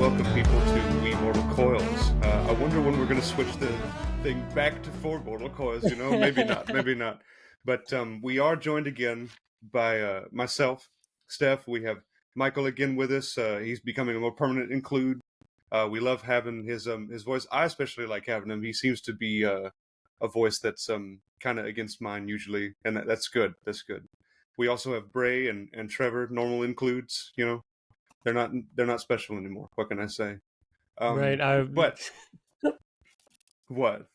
welcome people to We Mortal Coils. I wonder when we're going to switch the thing back to For Mortal Coils, maybe not. But we are joined again by myself, Steph. We have Michael again with us. He's becoming a more permanent include. We love having his voice. I especially like having him. He seems to be a voice that's kind of against mine usually, and that's good. That's good. We also have Bray and Trevor, normal includes, They're not special anymore. What can I say? Right. But what?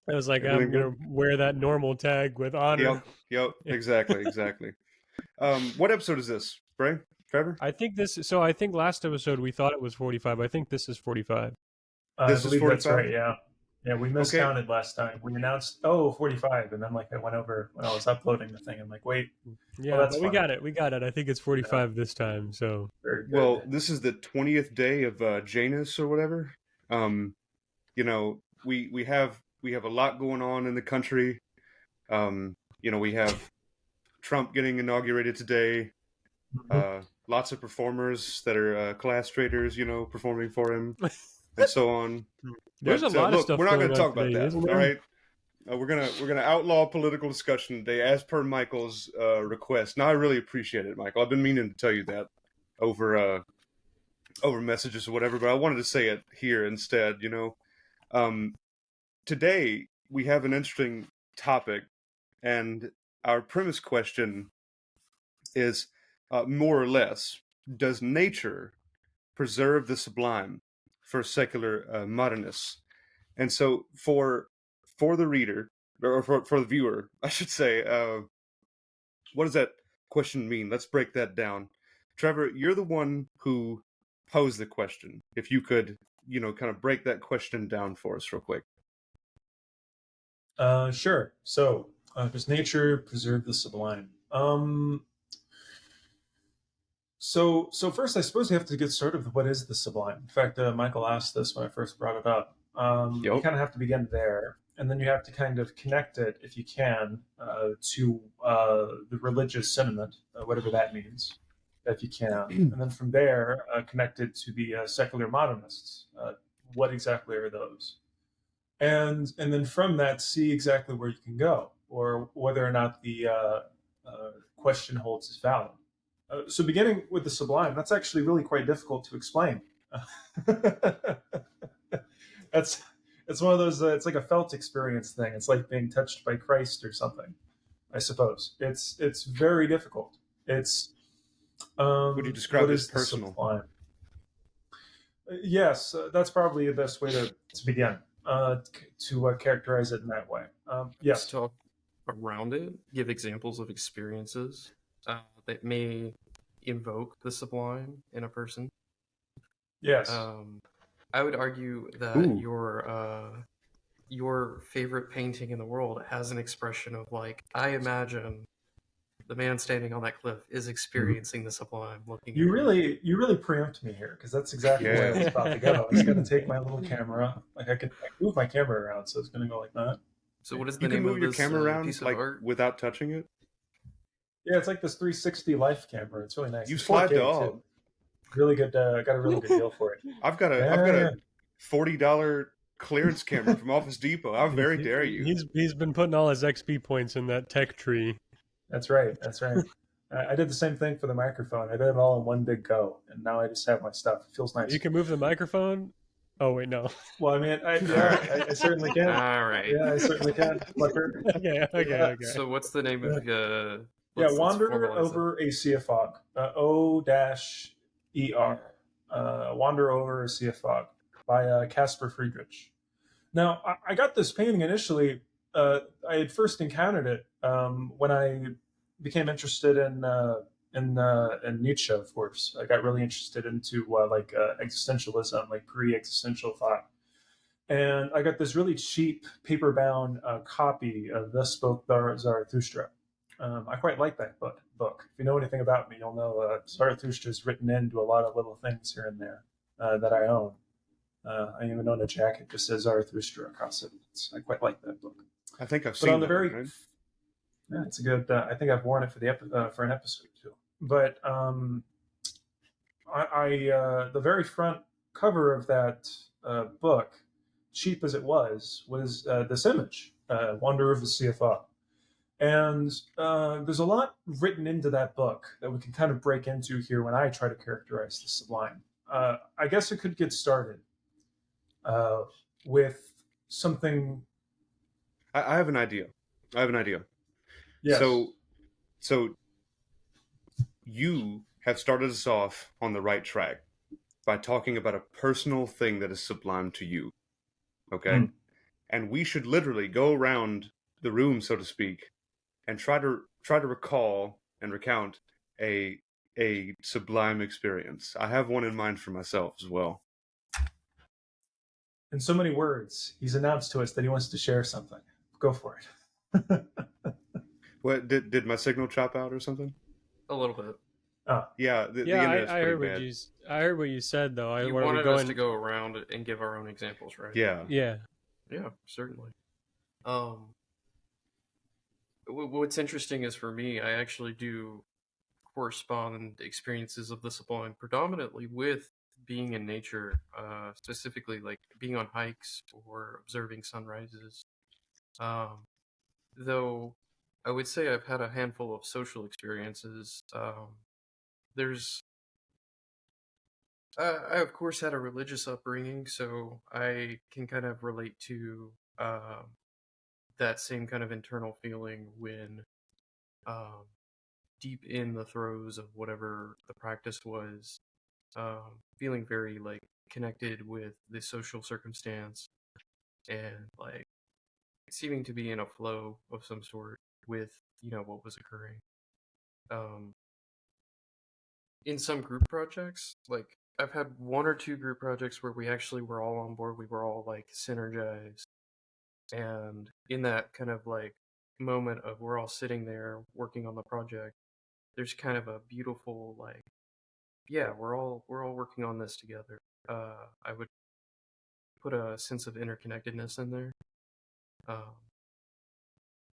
I was like, Everything I'm gonna good? wear that normal tag with honor. Yep. Exactly. What episode is this, Bray? Trevor? I think last episode we thought it was 45. I think this is 45. I This is believe that's 45? right, yeah. Yeah, we miscounted last time. We announced, 45, and then I went over when I was uploading the thing. I'm like, wait. Yeah, well, that's but we fine. got it. I think it's 45 this time. So Very good. Well, this is the 20th day of Janus or whatever. We have a lot going on in the country. We have Trump getting inaugurated today. Lots of performers that are class traders, performing for him, and so on. there's a lot of stuff. We're not going to talk today, about that. All right. We're gonna outlaw political discussion today, as per Michael's request. Now, I really appreciate it, Michael. I've been meaning to tell you that over messages or whatever, but I wanted to say it here instead. Today we have an interesting topic, and our premise question is more or less: does nature preserve the sublime for secular modernists? And so, for the reader, or for the viewer, I should say, what does that question mean? Let's break that down. Trevor, you're the one who posed the question. If you could, kind of break that question down for us real quick. Sure. So, does nature preserve the sublime? So first, I suppose you have to get started with what is the sublime. In fact, Michael asked this when I first brought it up. You kind of have to begin there, and then you have to kind of connect it, if you can, to the religious sentiment, whatever that means, if you can. And then from there, connect it to the secular modernists. What exactly are those? And then from that, see exactly where you can go, or whether or not the question holds is valid. So beginning with the sublime, that's actually really quite difficult to explain. It's one of those. It's like a felt experience thing. It's like being touched by Christ or something. I suppose it's very difficult. It's Would you describe it as personal? Sublime? Yes, that's probably the best way to begin. To characterize it in that way. Yes. Let's talk around it. Give examples of experiences that may invoke the sublime in a person. Yes. I would argue that your favorite painting in the world has an expression of, like, I imagine the man standing on that cliff is experiencing the sublime. Looking. You really preempt me here, because that's exactly where I was about to go. I was going to take my little camera. Like I can move my camera around, so it's going to go like that. So what is the You can name move of your this camera around piece of like art? without touching it. Yeah, it's like this 360 life camera. It's really nice. You It's slide 4K dog. too. Really good. Got a really good deal for it. I've got a $40 clearance camera from Office Depot. How very dare you? He's been putting all his XP points in that tech tree. That's right. I did the same thing for the microphone. I did it all in one big go, and now I just have my stuff. It feels nice. You can move the microphone. Oh wait, no. Well, I mean, I certainly can. All right. Yeah, I certainly can. Okay. So what's the name of Wander Over a Sea of Fog. O-E-R. Wander Over a Sea of Fog by Caspar Friedrich. Now, I got this painting initially. I had first encountered it when I became interested in Nietzsche. Of course, I got really interested into existentialism, like pre-existential thought. And I got this really cheap paper-bound copy of Thus Spoke Zarathustra. I quite like that book. If you know anything about me, you'll know Zarathustra is written into a lot of little things here and there that I own. I even own a jacket that says Zarathustra across it. I quite like that book. I think I've seen that. Right? Yeah, it's a good. I think I've worn it for an episode too. But the very front cover of that book, cheap as it was this image, Wonder of the CFO. And there's a lot written into that book that we can kind of break into here when I try to characterize the Sublime. I guess it could get started uh, with something. I have an idea. I have an idea. Yes. So you have started us off on the right track by talking about a personal thing that is sublime to you. Okay? Mm. And we should literally go around the room, so to speak, and try to recall and recount a sublime experience. I have one in mind for myself as well. In so many words, he's announced to us that he wants to share something. Go for it. What did my signal chop out or something? A little bit. Oh, Yeah, the Yeah, internet's I pretty heard bad. I heard what you said though. You Are we wanted going? us to go around and give our own examples, right? Yeah. Yeah. Yeah, certainly. What's interesting is for me, I actually do correspond experiences of the sublime predominantly with being in nature, specifically like being on hikes or observing sunrises. Um, though I would say I've had a handful of social experiences. There's I of course had a religious upbringing, so I can kind of relate to that same kind of internal feeling when um, deep in the throes of whatever the practice was, feeling very like connected with the social circumstance and like seeming to be in a flow of some sort with what was occurring. Um, in some group projects, like I've had one or two group projects where we actually were all on board. We were all like synergized, and in that kind of like moment of we're all sitting there working on the project, there's kind of a beautiful like, yeah, we're all working on this together. I would put a sense of interconnectedness in there, um,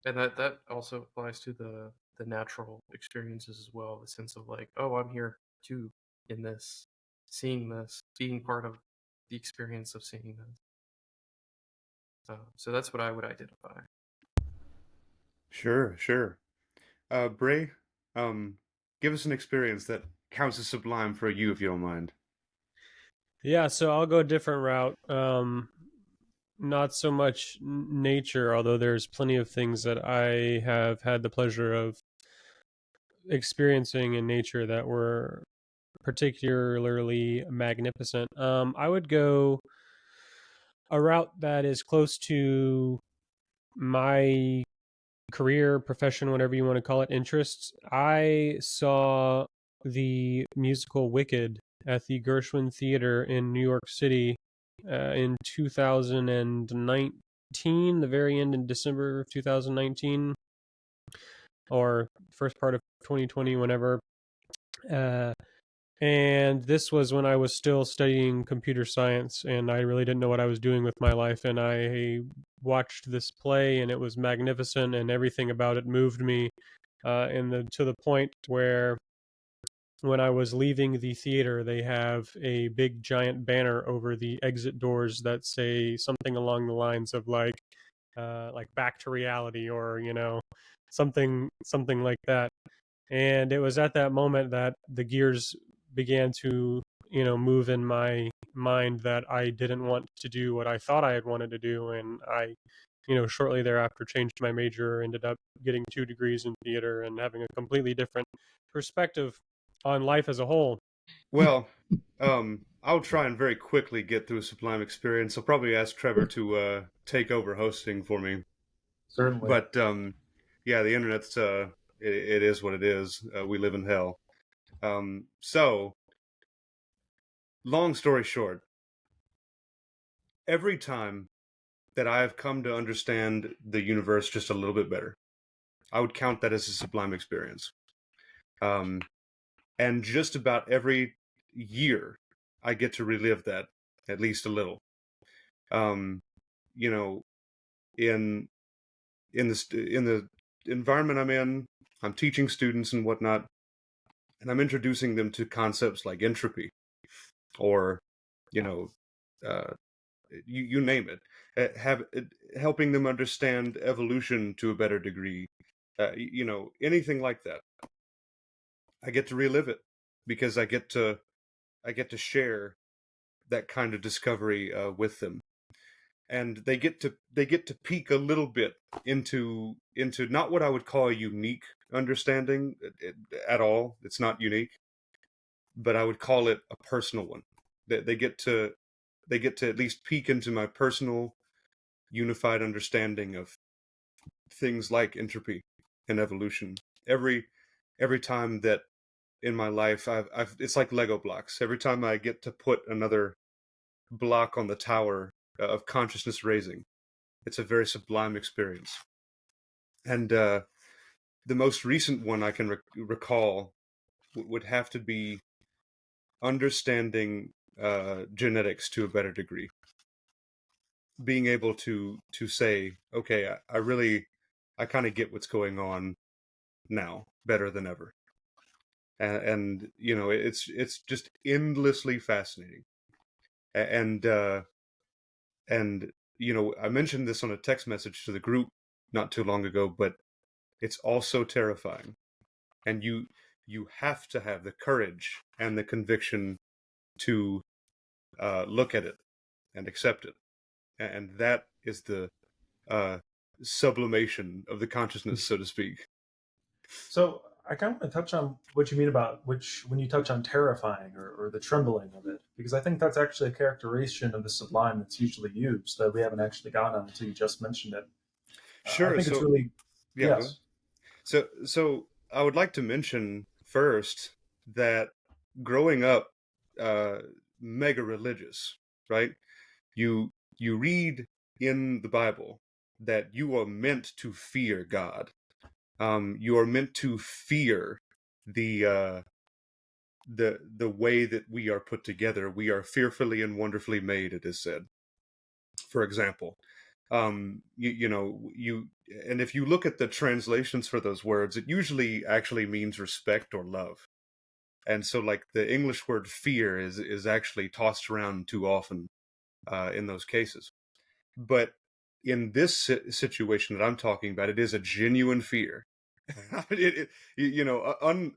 and that also applies to the natural experiences as well. The sense of like, oh, I'm here too in this, seeing this, being part of the experience of seeing this. So that's what I would identify. Sure, sure. Bray, give us an experience that counts as sublime for you, if you don't mind. Yeah, so I'll go a different route. Not so much nature, although there's plenty of things that I have had the pleasure of experiencing in nature that were particularly magnificent. I would go a route that is close to my career, profession, whatever you want to call it, interests. I saw the musical Wicked at the Gershwin Theater in New York City in 2019, the very end in December of 2019, or first part of 2020, whenever. Uh, and this was when I was still studying computer science, and I really didn't know what I was doing with my life. And I watched this play, and it was magnificent, and everything about it moved me. To the point where when I was leaving the theater, they have a big giant banner over the exit doors that say something along the lines of like back to reality, or something like that. And it was at that moment that the gears began to move in my mind, that I didn't want to do what I thought I had wanted to do. And I shortly thereafter changed my major, ended up getting 2 degrees in theater and having a completely different perspective on life as a whole. Well, I'll try and very quickly get through a sublime experience. I'll probably ask Trevor to take over hosting for me. certainly. But yeah, the internet's it is what it is. We live in hell. So, long story short, every time that I have come to understand the universe just a little bit better, I would count that as a sublime experience. And just about every year, I get to relive that at least a little. Um, you know, in in the environment I'm in, I'm teaching students and whatnot, and I'm introducing them to concepts like entropy, or you know, uh, you name it. Helping them understand evolution to a better degree. Anything like that. I get to relive it because I get to share that kind of discovery with them, and they get to peek a little bit into not what I would call a unique understanding at all. It's not unique, but I would call it a personal one. They get to at least peek into my personal unified understanding of things like entropy and evolution. Every time that in my life I've it's like Lego blocks. Every time I get to put another block on the tower of consciousness raising, it's a very sublime experience. And the most recent one I can recall would have to be understanding genetics to a better degree. Being able to say, okay, I kind of get what's going on now better than ever. And it's just endlessly fascinating. And I mentioned this on a text message to the group not too long ago, but it's also terrifying. And you have to have the courage and the conviction to look at it and accept it. And that is the uh, sublimation of the consciousness, so to speak. So I kind of want to touch on what you mean about when you touch on terrifying or the trembling of it, because I think that's actually a characterization of the sublime that's usually used that we haven't actually gotten on until you just mentioned it. I Sure. think it's So really yeah, go ahead. yes. So I would like to mention first that growing up, uh, mega religious, right? You read in the Bible that you are meant to fear God. You are meant to fear the the way that we are put together. We are fearfully and wonderfully made, it is said. For example, you and if you look at the translations for those words, it usually actually means respect or love. And so, like, the English word fear is actually tossed around too often in those cases. But in this situation that I'm talking about, it is a genuine fear.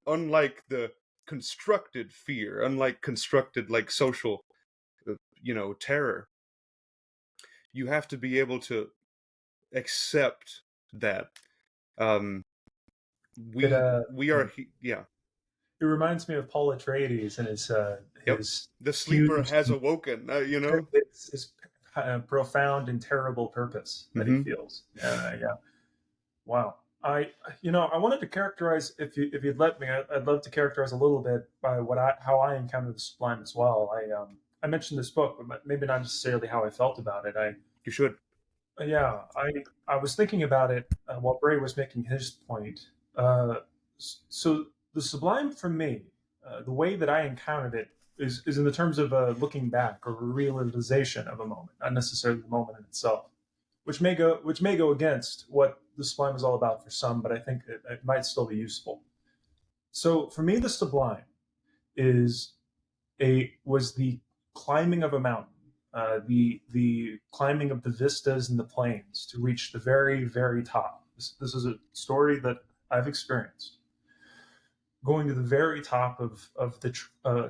Unlike the constructed fear, unlike constructed like social, terror, you have to be able to accept that um, It we are yeah. it reminds me of Paul Atreides and Yep. his The sleeper huge, has awoken. his profound and terrible purpose that he Hmm. feels. Yeah. Wow. I wanted to characterize, if you'd let me, I'd love to characterize a little bit by how I encountered the sublime as well. I mentioned this book, but maybe not necessarily how I felt about it. You should. Yeah, I was thinking about it while Bray was making his point. Uh, so the sublime for me, the way that I encountered it is in the terms of looking back or a realization of a moment, not necessarily the moment in itself, which may go against what the sublime is all about for some, but I think it might still be useful. So for me, the sublime is a was the climbing of a mountain, the climbing of the vistas and the plains to reach the very very top. This is a story that I've experienced. Going to the very top of the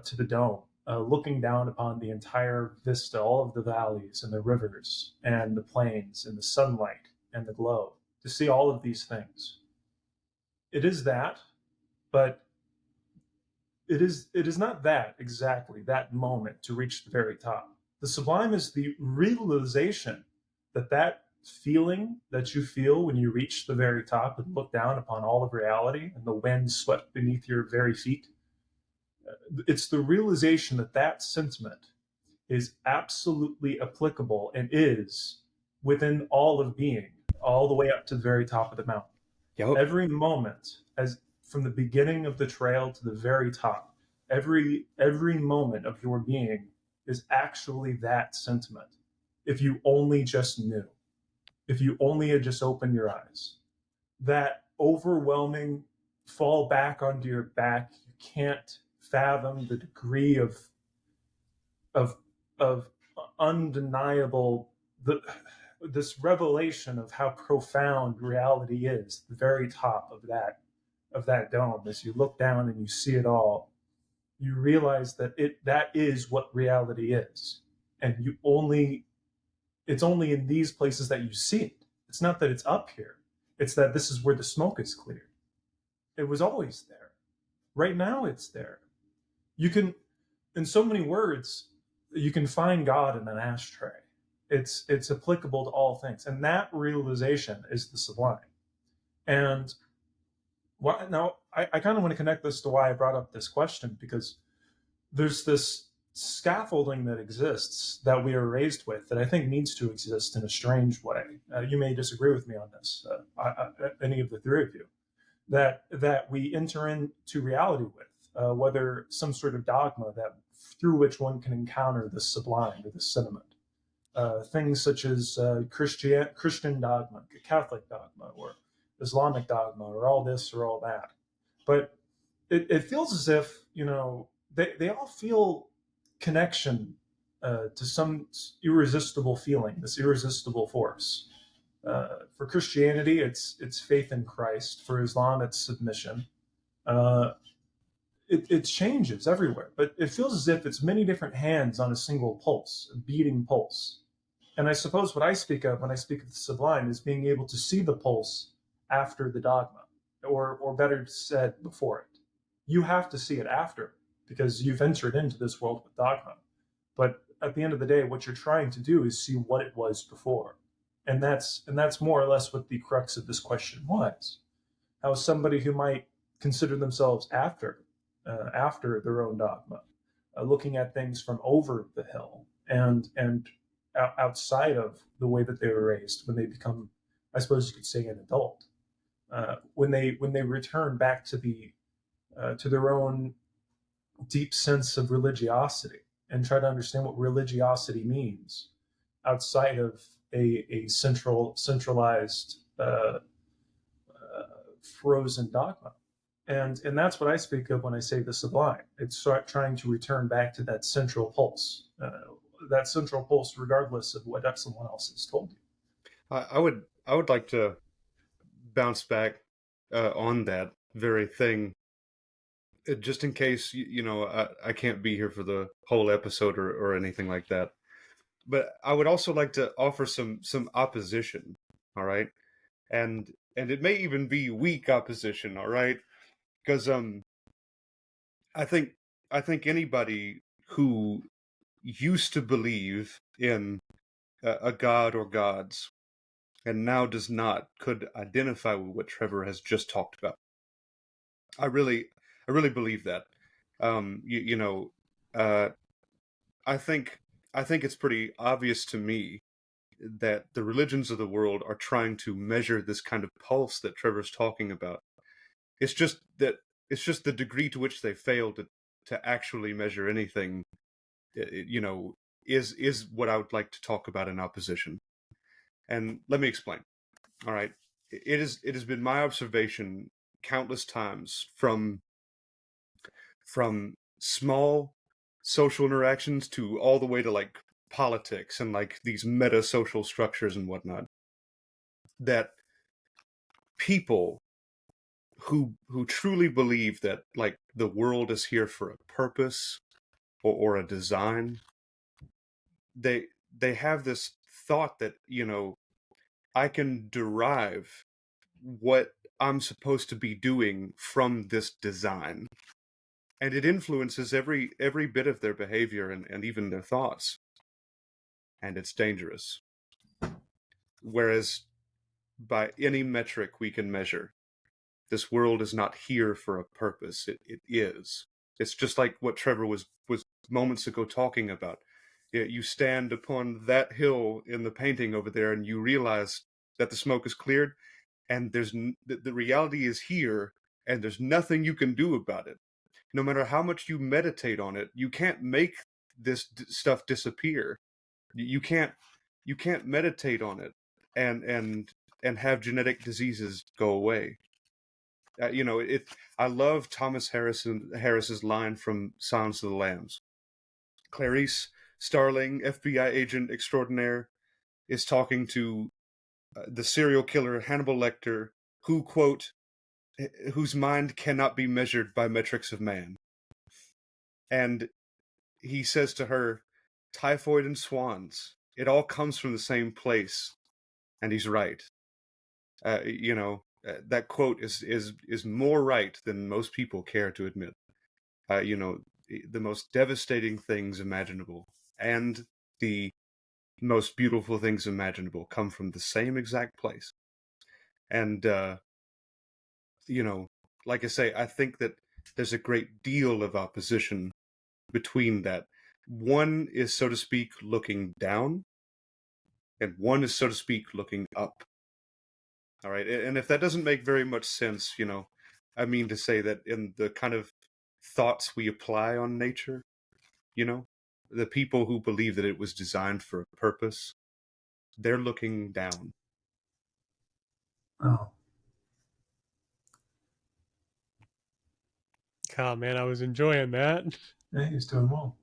to the dome, looking down upon the entire vista, all of the valleys and the rivers and the plains and the sunlight and the glow, to see all of these things. It is that, but it is not that exactly that moment to reach the very top. The sublime is the realization that feeling that you feel when you reach the very top and look down upon all of reality and the wind swept beneath your very feet. It's the realization that sentiment is absolutely applicable and is within all of being, all the way up to the very top of the mountain. Yep. Every moment, as from the beginning of the trail to the very top, every moment of your being is actually that sentiment. If you only just knew, if you only had just opened your eyes, that overwhelming fall back onto your back, can't fathom the degree of of undeniable this revelation of how profound reality is. The very top of that dome, as you look down and you see it all, you realize that is what reality is, and it's only in these places that you see it. It's not that it's up here; it's that this is where the smoke is cleared. It was always there. Right now, it's there. You can, in so many words, you can find God in an ashtray. It's applicable to all things, and that realization is the sublime. And now I kind of want to connect this to why I brought up this question, because there's this scaffolding that exists that we are raised with that I think needs to exist in a strange way. You may disagree with me on this, any of the three of you, that we enter into reality with, whether some sort of dogma that through which one can encounter the sublime or the sentiment. Things such as Christian dogma, Catholic dogma, or Islamic dogma, or all this or all that. But it feels as if, they all feel connection to some irresistible feeling, this irresistible force. For Christianity, it's faith in Christ. For Islam, it's submission. It changes everywhere, but it feels as if it's many different hands on a single pulse, a beating pulse. And I suppose what I speak of when I speak of the sublime is being able to see the pulse after the dogma, or better said, before it. You have to see it after, because you've entered into this world with dogma. But at the end of the day, what you're trying to do is see what it was before. And that's more or less what the crux of this question was. How somebody who might consider themselves after their own dogma, looking at things from over the hill and outside of the way that they were raised when they become, I suppose you could say, an adult, when they return back to their own deep sense of religiosity and try to understand what religiosity means outside of a centralized frozen dogma. And that's what I speak of when I say the sublime. It's trying to return back to that central pulse, regardless of what someone else has told you. I would like to bounce back on that very thing, just in case I can't be here for the whole episode or anything like that. But I would also like to offer some opposition. All right, and it may even be weak opposition. All right, because I think anybody who used to believe in a god or gods and now does not could identify with what Trevor has just talked about. I really believe that. I think it's pretty obvious to me that the religions of the world are trying to measure this kind of pulse that Trevor's talking about. It's just the degree to which they fail to actually measure anything, is what I would like to talk about in opposition. And let me explain. All right. It has been my observation countless times from small social interactions to all the way to like politics and like these meta social structures and whatnot, that people who truly believe that like the world is here for a purpose or a design, they have this thought that I can derive what I'm supposed to be doing from this design, and it influences every bit of their behavior and even their thoughts, and it's dangerous. Whereas by any metric we can measure, this world is not here for a purpose. It is. It's just like what Trevor was moments ago talking about. You stand upon that hill in the painting over there and you realize that the smoke is cleared, and the reality is here, and there's nothing you can do about it. No matter how much you meditate on it, you can't make this stuff disappear. You can't meditate on it and have genetic diseases go away. I love Thomas Harris's line from Silence of the Lambs. Clarice Starling, FBI agent extraordinaire, is talking to the serial killer Hannibal Lecter, who, quote, whose mind cannot be measured by metrics of man. And he says to her, typhoid and swans, it all comes from the same place. And he's right. That quote is more right than most people care to admit. The most devastating things imaginable and the most beautiful things imaginable come from the same exact place. And like I say, I think that there's a great deal of opposition between that. One is, so to speak, looking down, and one is, so to speak, looking up. All right, and if that doesn't make very much sense, I mean to say that in the kind of thoughts we apply on nature, the people who believe that it was designed for a purpose, they're looking down. Oh, Oh man, I was enjoying that. yeah, he's doing well.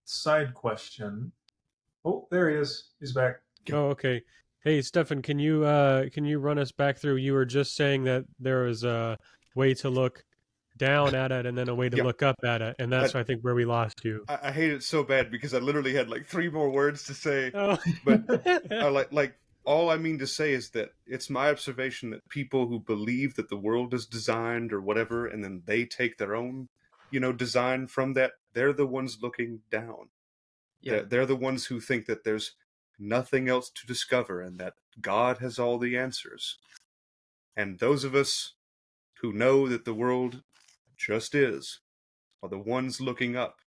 Side question. Oh, there he is. He's back. Oh, okay. Hey, Stefan, can you run us back through? You were just saying that there was a way to look down at it and then a way to Yeah. look up at it, and that's I think where we lost you. I hate it so bad because I literally had like 3 more words to say, Oh. but like all I mean to say is that it's my observation that people who believe that the world is designed or whatever, and then they take their own, design from that, they're the ones looking down. Yeah. They're the ones who think that there's nothing else to discover and that God has all the answers. And those of us who know that the world just is are the ones looking up,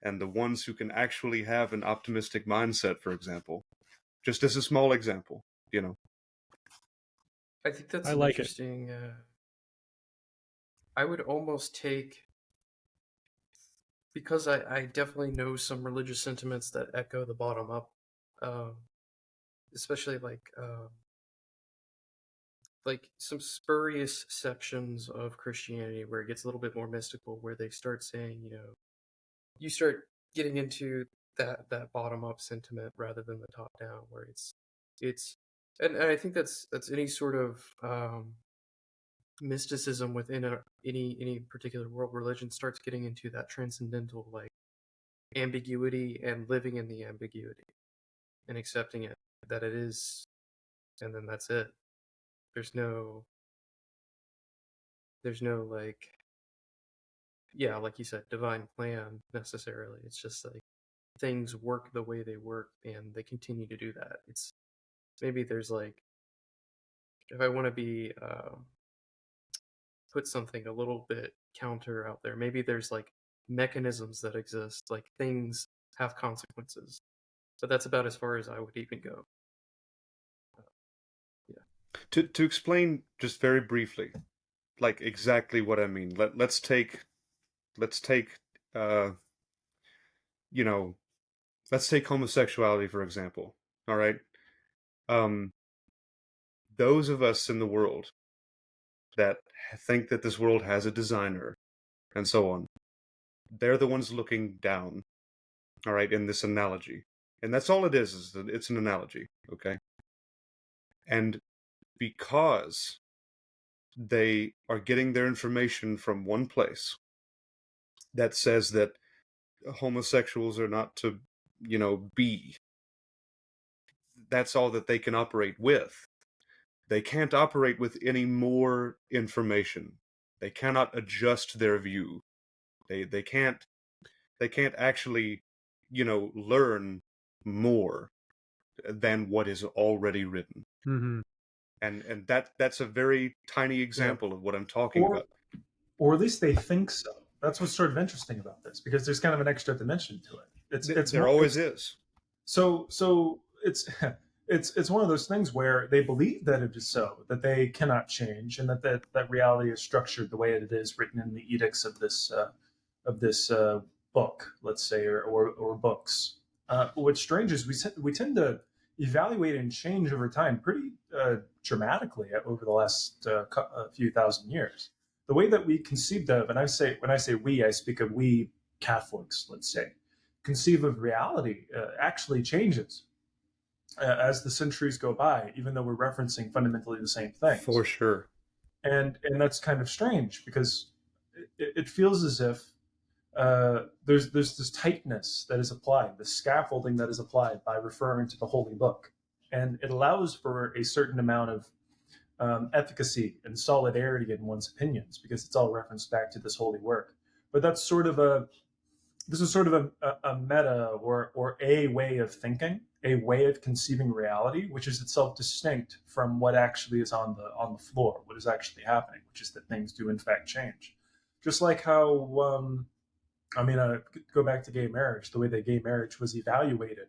and the ones who can actually have an optimistic mindset, for example. Just as a small example, I think that's I an like it. interesting. I would almost take, because I definitely know some religious sentiments that echo the bottom up, especially like some spurious sections of Christianity where it gets a little bit more mystical, where they start saying, you start getting into that bottom up sentiment rather than the top down, where it's and I think that's any sort of mysticism within any particular world religion starts getting into that transcendental like ambiguity and living in the ambiguity and accepting it that it is, and then that's it. There's no like, yeah, like you said, divine plan necessarily. It's just like things work the way they work and they continue to do that. It's maybe there's like, if I want to be put something a little bit counter out there, maybe there's like mechanisms that exist, like things have consequences, but that's about as far as I would even go. To explain just very briefly, like exactly what I mean. Let's take let's take homosexuality, for example. All right. Those of us in the world that think that this world has a designer and so on, they're the ones looking down, all right, in this analogy. And that's all it is that it's an analogy, okay? And because they are getting their information from one place that says that homosexuals are not to, be, that's all that they can operate with. They can't operate with any more information. They cannot adjust their view. They can't actually, learn more than what is already written. Mm-hmm. And that's a very tiny example of what I'm talking about. Or at least they think so. That's what's sort of interesting about this, because there's kind of an extra dimension to it. There always is. So it's it's one of those things where they believe that it is so, that they cannot change, and that reality is structured the way it is written in the edicts of this book, let's say, or books. What's strange is we tend to evaluate and change over time pretty dramatically over the last few thousand years. The way that we conceived of, and when I say we, I speak of we Catholics, let's say, conceive of reality actually changes as the centuries go by, even though we're referencing fundamentally the same things. For sure. And that's kind of strange because it feels as if there's this tightness that is applied, the scaffolding that is applied by referring to the Holy Book, and it allows for a certain amount of efficacy and solidarity in one's opinions because it's all referenced back to this holy work. But that's sort of a this is sort of a meta or a way of thinking, a way of conceiving reality, which is itself distinct from what actually is on the floor, what is actually happening, which is that things do in fact change. Just like how go back to gay marriage, the way that gay marriage was evaluated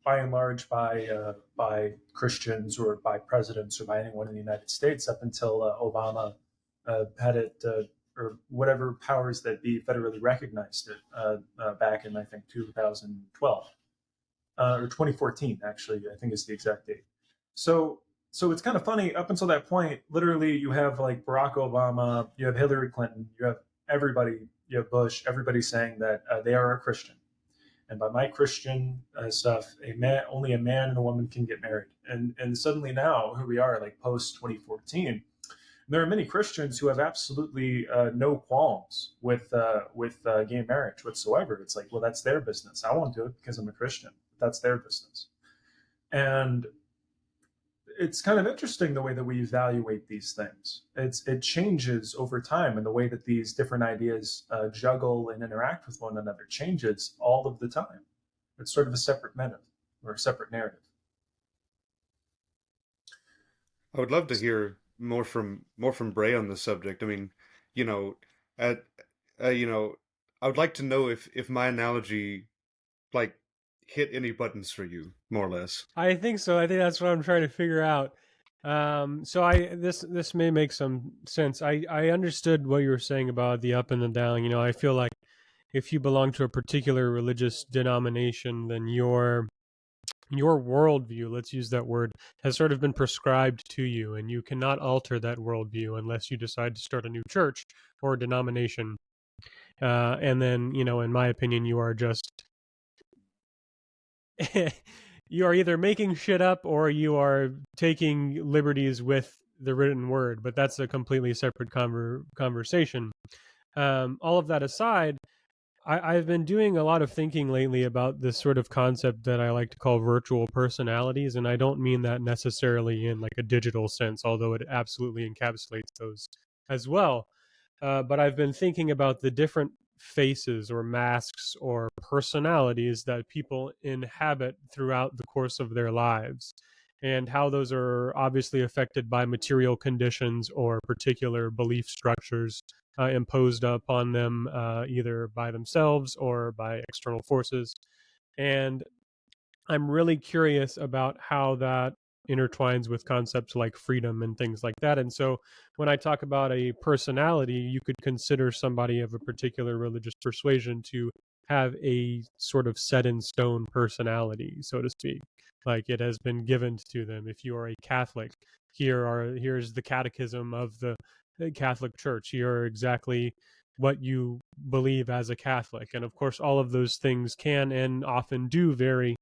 by and large by Christians or by presidents or by anyone in the United States up until Obama had it or whatever powers that be federally recognized it back in I think 2012 or 2014 actually I think is the exact date. So it's kind of funny up until that point. Literally, you have like Barack Obama, you have Hillary Clinton, you have everybody, you have Bush, everybody saying that they are a Christian. And by my Christian stuff, only a man and a woman can get married. And suddenly now, here we are, like post 2014. There are many Christians who have absolutely no qualms with gay marriage whatsoever. It's like, well, that's their business. I won't do it because I'm a Christian. But that's their business. And it's kind of interesting the way that we evaluate these things. It changes over time, and the way that these different ideas juggle and interact with one another changes all of the time. It's sort of a separate meta or a separate narrative. I would love to hear more from Bray on the subject. I mean, you know, at you know, I would like to know if my analogy like hit any buttons for you, more or less. I think so. I think that's what I'm trying to figure out. So this may make some sense. I understood what you were saying about the up and the down. I feel like if you belong to a particular religious denomination, then your worldview, let's use that word, has sort of been prescribed to you, and you cannot alter that worldview unless you decide to start a new church or denomination. And then, in my opinion, you are just you are either making shit up or you are taking liberties with the written word, but that's a completely separate conversation. All of that aside, I've been doing a lot of thinking lately about this sort of concept that I like to call virtual personalities, and I don't mean that necessarily in like a digital sense, although it absolutely encapsulates those as well. But I've been thinking about the different faces or masks or personalities that people inhabit throughout the course of their lives, and how those are obviously affected by material conditions or particular belief structures imposed upon them either by themselves or by external forces. And I'm really curious about how that intertwines with concepts like freedom and things like that. And so when I talk about a personality, you could consider somebody of a particular religious persuasion to have a sort of set in stone personality, so to speak. Like it has been given to them. If you are a Catholic, here's the catechism of the Catholic Church. Here are exactly what you believe as a Catholic. And of course, all of those things can and often do vary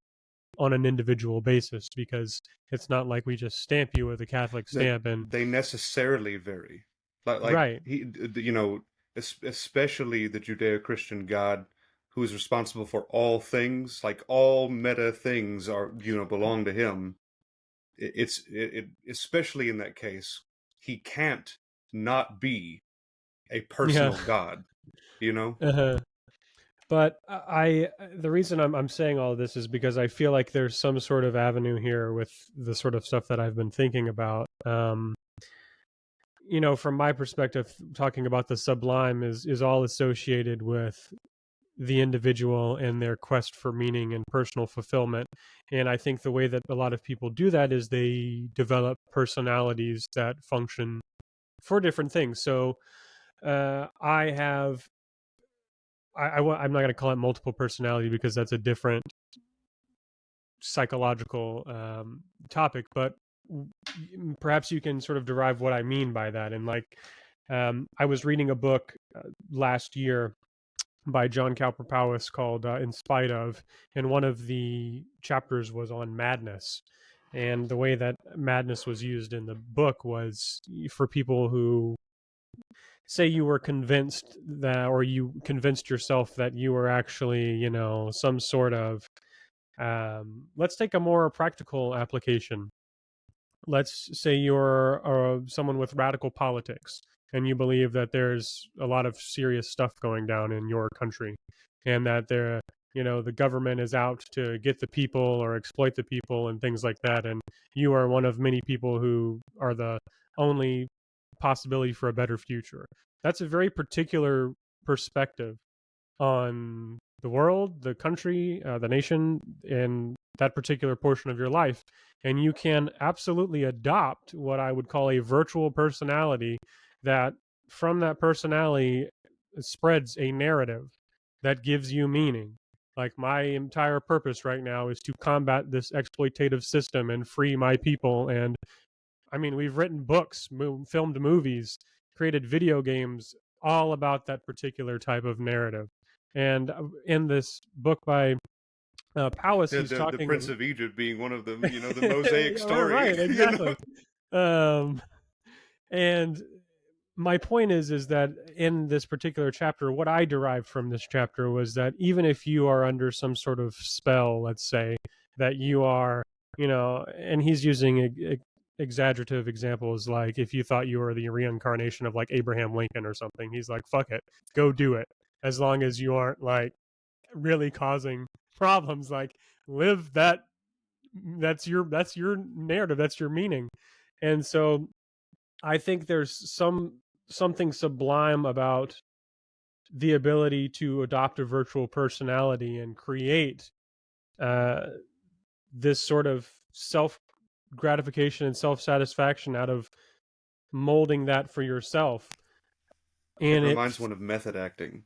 on an individual basis, because it's not like we just stamp you with a Catholic stamp and they necessarily vary. Like right. Especially the Judeo-Christian God, who is responsible for all things, like all meta things are belong to him. It's especially in that case, he can't not be a personal God. Uh-huh. But the reason I'm saying all this is because I feel like there's some sort of avenue here with the sort of stuff that I've been thinking about. From my perspective, talking about the sublime is all associated with the individual and their quest for meaning and personal fulfillment. And I think the way that a lot of people do that is they develop personalities that function for different things. So I have I'm not going to call it multiple personality because that's a different psychological topic, but perhaps you can sort of derive what I mean by that. And like, I was reading a book last year by John Cowper Powys called In Spite Of, and one of the chapters was on madness. And the way that madness was used in the book was for people who say you were convinced that, or you convinced yourself that you were actually, you know, some sort of, let's take a more practical application. Let's say you're someone with radical politics and you believe that there's a lot of serious stuff going down in your country and that there, you know, the government is out to get the people or exploit the people and things like that, and you are one of many people who are the only possibility for a better future. That's a very particular perspective on the world, the country, the nation, and that particular portion of your life. And you can absolutely adopt what I would call a virtual personality that from that personality spreads a narrative that gives you meaning. Like, my entire purpose right now is to combat this exploitative system and free my people. And I mean, we've written books, filmed movies, created video games all about that particular type of narrative. And in this book by Powys, he's The talking Prince of Egypt being one of them, you know, the Mosaic yeah, story. right, You exactly. know? And my point is that in this particular chapter, what I derived from this chapter was that even if you are under some sort of spell, let's say, that you are, you know, and he's using exaggerative examples, like if you thought you were the reincarnation of like Abraham Lincoln or something, he's like, fuck it, go do it, as long as you aren't like really causing problems. Like, live that, that's your narrative, that's your meaning. And so I think there's something sublime about the ability to adopt a virtual personality and create this sort of self gratification and self satisfaction out of molding that for yourself. And it reminds one of method acting.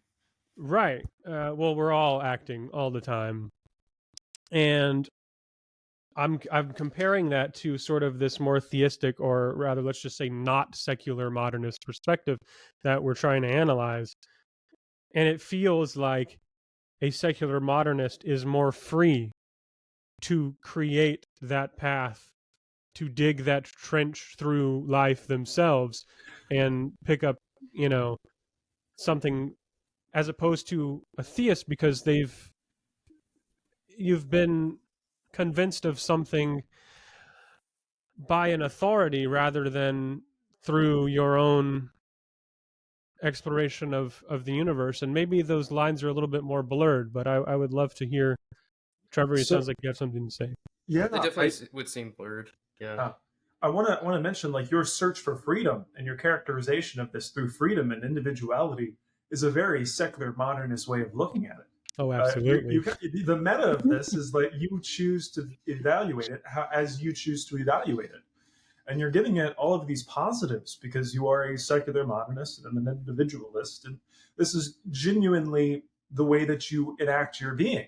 Right. Well, we're all acting all the time, and I'm comparing that to sort of this more theistic, or rather, let's just say, not secular modernist perspective that we're trying to analyze. And it feels like a secular modernist is more free to create that path, to dig that trench through life themselves and pick up, you know, something, as opposed to a theist, because you've been convinced of something by an authority rather than through your own exploration of the universe. And maybe those lines are a little bit more blurred, but I would love to hear, Trevor, it sounds like you have something to say. Yeah, It definitely would seem blurred. Yeah. I want to mention, like, your search for freedom and your characterization of this through freedom and individuality is a very secular modernist way of looking at it. Oh, absolutely. The meta of this is like you choose to evaluate it as you choose to evaluate it. And you're giving it all of these positives because you are a secular modernist and an individualist. And this is genuinely the way that you enact your being.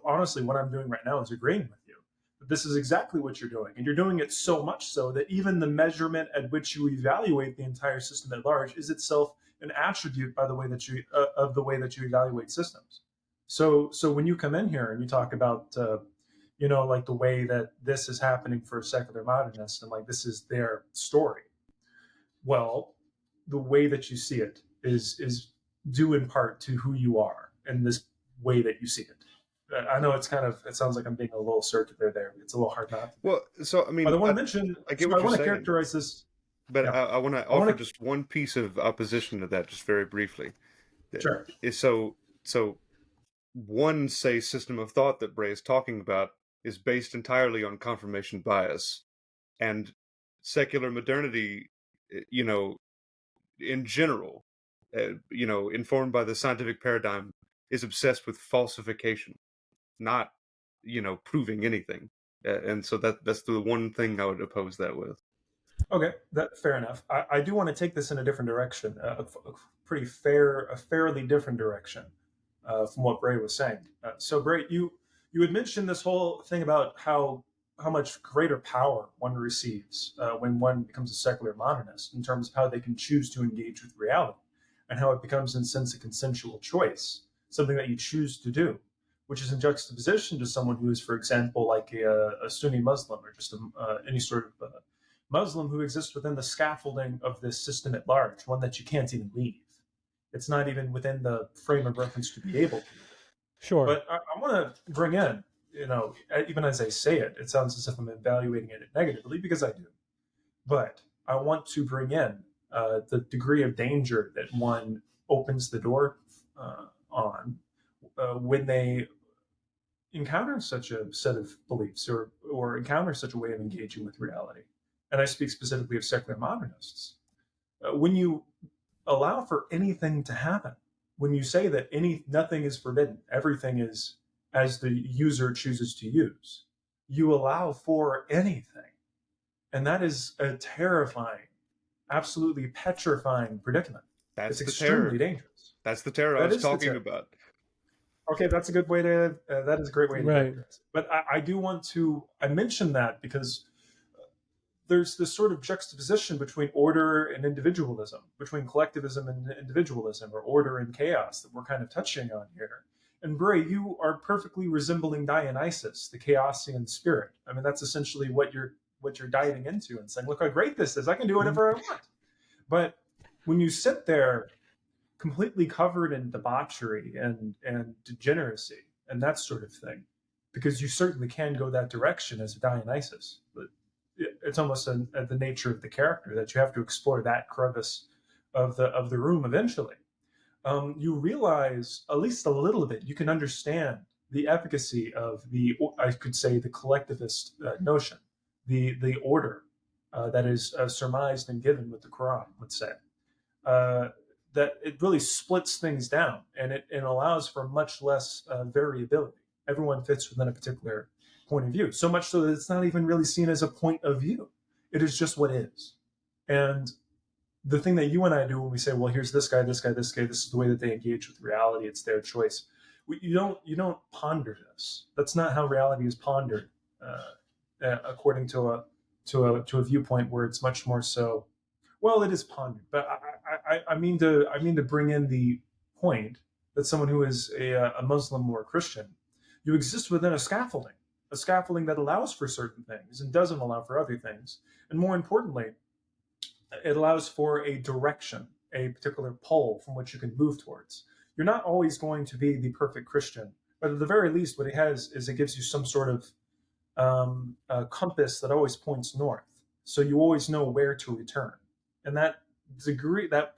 Honestly, what I'm doing right now is agreeing with you. But this is exactly what you're doing. And you're doing it so much so that even the measurement at which you evaluate the entire system at large is itself an attribute by the way that you of the way that you evaluate systems. So when you come in here and you talk about like the way that this is happening for secular modernists and like this is their story, well, the way that you see it is due in part to who you are and this way that you see it. I know it sounds like I'm being a little circular there. It's a little hard not to. Well, so I mean, but I want to mention, I get what I want you're to saying, characterize this. but Yeah. I want to offer just one piece of opposition to that, just very briefly. Sure. So one, say, system of thought that Bray is talking about is based entirely on confirmation bias, and secular modernity, you know, in general, informed by the scientific paradigm, is obsessed with falsification, not, proving anything. And so that's the one thing I would oppose that with. Okay, fair enough. I do want to take this in a different direction, a fairly different direction from what Bray was saying. So Bray, You had mentioned this whole thing about how much greater power one receives when one becomes a secular modernist in terms of how they can choose to engage with reality, and how it becomes, in a sense, a consensual choice, something that you choose to do, which is in juxtaposition to someone who is, for example, like a Sunni Muslim, or just any sort of Muslim who exists within the scaffolding of this system at large, one that you can't even leave. It's not even within the frame of reference to be able to. Sure. But I want to bring in, even as I say it, it sounds as if I'm evaluating it negatively, because I do. But I want to bring in the degree of danger that one opens the door on when they encounter such a set of beliefs, or encounter such a way of engaging with reality. And I speak specifically of secular modernists. When you allow for anything to happen, when you say that nothing is forbidden, everything is as the user chooses to use, you allow for anything. And that is a terrifying, absolutely petrifying predicament. That's It's the terror. extremely dangerous. That's the terror I That was is the talking terror. about. Okay, that's a good way to. That is a great way to Right. characterize it. But I do want to. I mention that because there's this sort of juxtaposition between order and individualism, between collectivism and individualism, or order and chaos, that we're kind of touching on here. And Bray, you are perfectly resembling Dionysus, the Chaosian spirit. I mean, that's essentially what you're diving into and saying, "Look how great this is! I can do whatever I want." But when you sit there completely covered in debauchery and degeneracy and that sort of thing, because you certainly can go that direction as a Dionysus, but it's almost the nature of the character that you have to explore that crevice of the room eventually. You realize, at least a little bit, you can understand the efficacy of I could say, the collectivist notion, the order that is surmised and given with the Quran, let's say. That it really splits things down, and it allows for much less variability. Everyone fits within a particular point of view, so much so that it's not even really seen as a point of view. It is just what is. And the thing that you and I do when we say, well, here's this guy, this guy, this guy, this is the way that they engage with reality, it's their choice. You don't ponder this. That's not how reality is pondered, according to a viewpoint where it's much more so. Well, it is pondered, but I mean to bring in the point that someone who is a Muslim or a Christian, you exist within a scaffolding that allows for certain things and doesn't allow for other things, and more importantly, it allows for a direction, a particular pole from which you can move towards. You're not always going to be the perfect Christian, but at the very least, what it has is it gives you some sort of compass that always points north, so you always know where to return. And that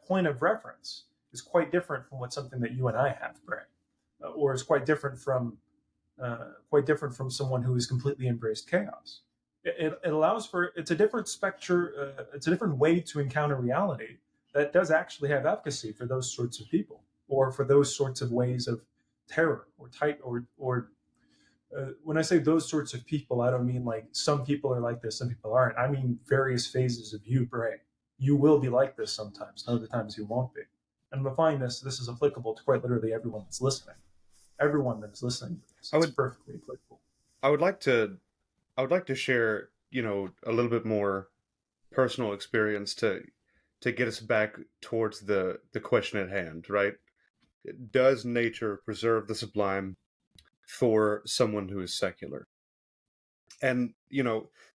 point of reference is quite different from something that you and I have, Bray, or is quite different from someone who has completely embraced chaos. It allows for, it's a different spectrum, it's a different way to encounter reality that does actually have efficacy for those sorts of people, or for those sorts of ways of terror or type or when I say those sorts of people, I don't mean like some people are like this, some people aren't. I mean various phases of you, Bray. You will be like this sometimes, other times you won't be. And I'm applying this is applicable to quite literally everyone that's listening. Everyone that is listening to this, it's perfectly applicable. I would like to share, a little bit more personal experience to get us back towards the question at hand, right? Does nature preserve the sublime for someone who is secular? And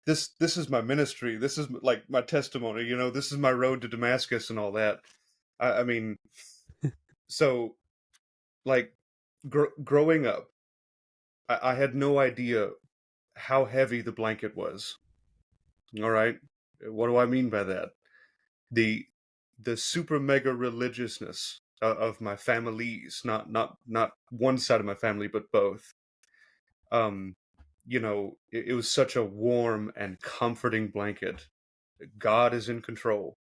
this is my ministry, this is like my testimony, this is my road to Damascus and all that. I mean, so like growing up, I had no idea how heavy the blanket was. All right, what do I mean by that? The super mega religiousness of my families, not one side of my family, but both. It was such a warm and comforting blanket. God is in control.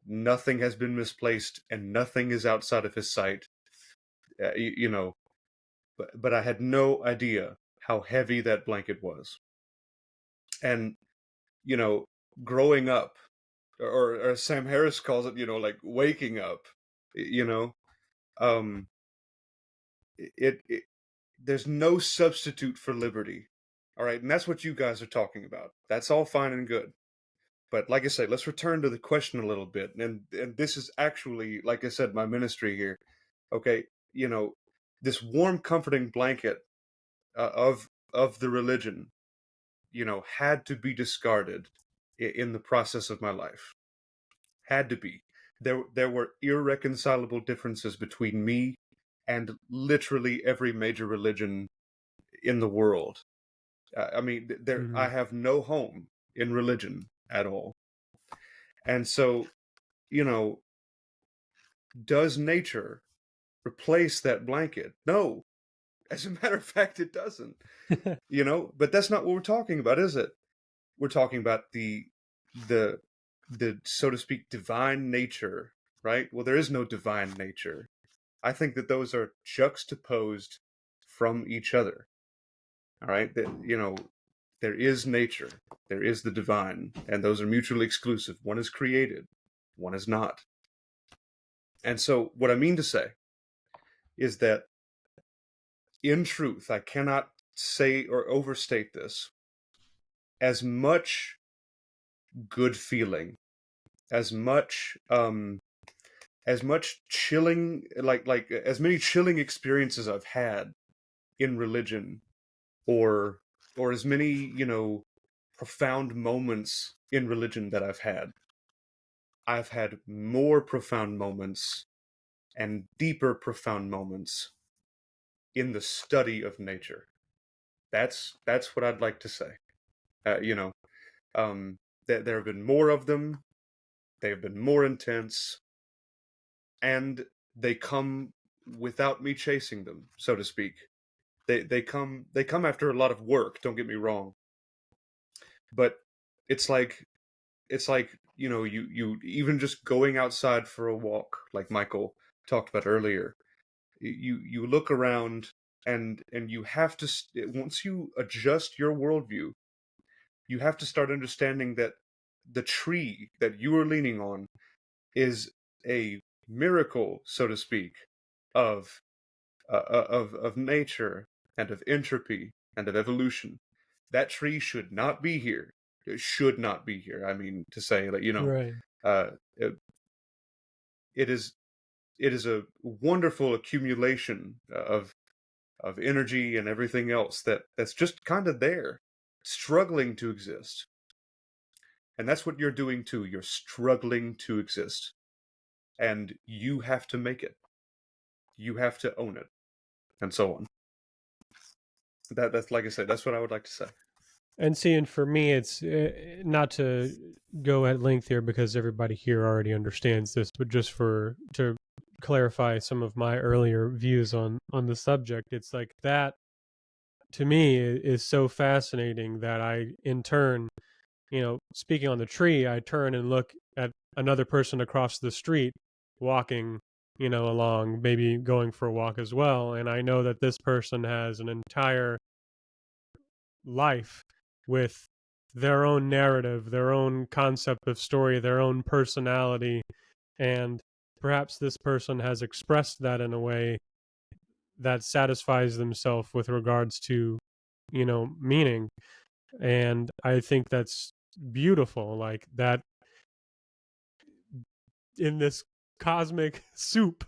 Nothing has been misplaced, and nothing is outside of His sight. But I had no idea how heavy that blanket was. And growing up, or Sam Harris calls it, like waking up. Um, it there's no substitute for liberty. All right, and that's what you guys are talking about. That's all fine and good. But like I say, let's return to the question a little bit. And this is actually, like I said, my ministry here. Okay, this warm, comforting blanket of the religion, had to be discarded in the process of my life. Had to be. There were irreconcilable differences between me and literally every major religion in the world. I mean, I have no home in religion at all. And so, does nature replace that blanket? No. As a matter of fact, it doesn't. But that's not what we're talking about, is it? We're talking about the so to speak divine nature, right? Well, there is no divine nature. I think that those are juxtaposed from each other. All right, there is nature, there is the divine, and those are mutually exclusive. One is created, one is not. And so what I mean to say is that in truth, I cannot say or overstate this, as much good feeling, as much chilling, like as many chilling experiences I've had in religion, or as many, profound moments in religion that I've had more profound moments and deeper profound moments in the study of nature. That's what I'd like to say. There have been more of them. They have been more intense, and they come without me chasing them, so to speak. They come after a lot of work. Don't get me wrong, but it's like you even just going outside for a walk, like Michael talked about earlier. You look around, and you have to, once you adjust your worldview, you have to start understanding that the tree that you are leaning on is a miracle, so to speak, of nature and of entropy and of evolution. That tree should not be here. It should not be here. I mean, to say that, Right. it is a wonderful accumulation of energy and everything else that's just kind of there, struggling to exist. And that's what you're doing too. You're struggling to exist. And you have to make it. You have to own it. And so on. That's, like I said, that's what I would like to say. And see, and for me, it's not to go at length here because everybody here already understands this, but just to clarify some of my earlier views on the subject, it's like that to me is so fascinating that I, in turn, speaking on the tree, I turn and look at another person across the street walking, along, maybe going for a walk as well, and I know that this person has an entire life with their own narrative, their own concept of story, their own personality, and perhaps this person has expressed that in a way that satisfies themselves with regards to, meaning. And I think that's beautiful, like that in this cosmic soup,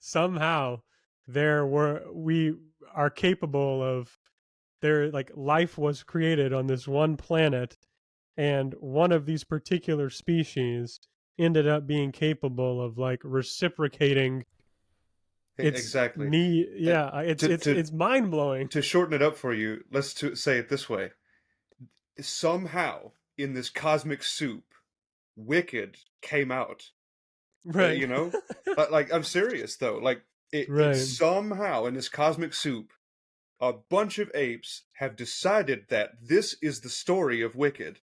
somehow we are capable of like life was created on this one planet, and one of these particular species ended up being capable of like reciprocating its exactly need. Yeah, it's mind blowing. To shorten it up for you, let's say it this way: somehow in this cosmic soup, Wicked came out. Right. Like I'm serious though. Like Right. it somehow in this cosmic soup, a bunch of apes have decided that this is the story of Wicked.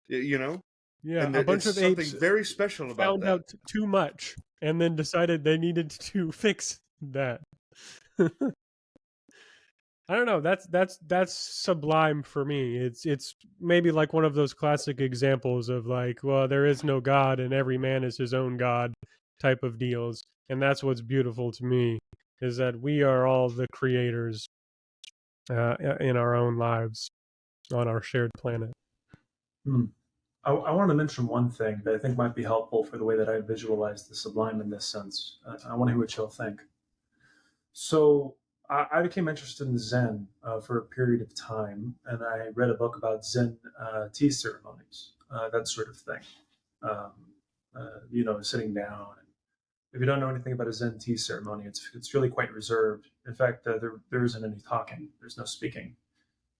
Yeah, and a bunch of something apes very special about found that. out too much and then decided they needed to fix that. I don't know. That's sublime for me. It's maybe like one of those classic examples of like, well, there is no God and every man is his own God type of deals. And that's what's beautiful to me, is that we are all the creators in our own lives on our shared planet. I want to mention one thing that I think might be helpful for the way that I visualize the sublime in this sense. I want to hear what you'll think. So I became interested in Zen for a period of time, and I read a book about Zen tea ceremonies, that sort of thing. Um, sitting down. And if you don't know anything about a Zen tea ceremony, it's really quite reserved. In fact, there isn't any talking. There's no speaking.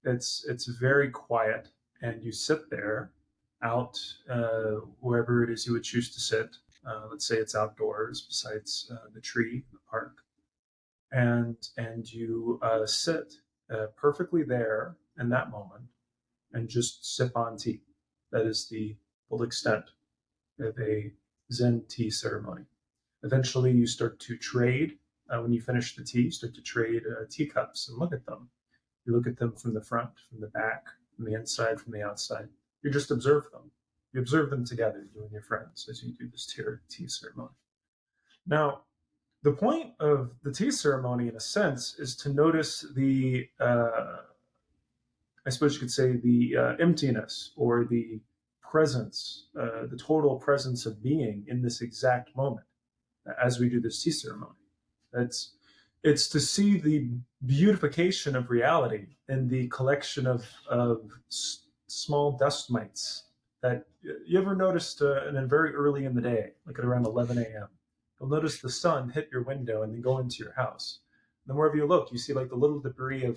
It's very quiet, and you sit there out wherever it is you would choose to sit. Let's say it's outdoors, besides the tree, the park, and you sit perfectly there in that moment and just sip on tea. That is the full extent of a Zen tea ceremony. Eventually, you start to trade. When you finish the tea, you start to trade teacups and look at them. You look at them from the front, from the back, from the inside, from the outside. You just observe them. You observe them together, you and your friends, as you do this tea ceremony. Now, the point of the tea ceremony, in a sense, is to notice the, I suppose you could say, the emptiness or the presence, the total presence of being in this exact moment as we do this tea ceremony. It's to see the beautification of reality in the collection of small dust mites that you ever noticed, and then very early in the day, like at around 11 a.m. You'll notice the sun hit your window and then go into your house. And then wherever you look, you see like the little debris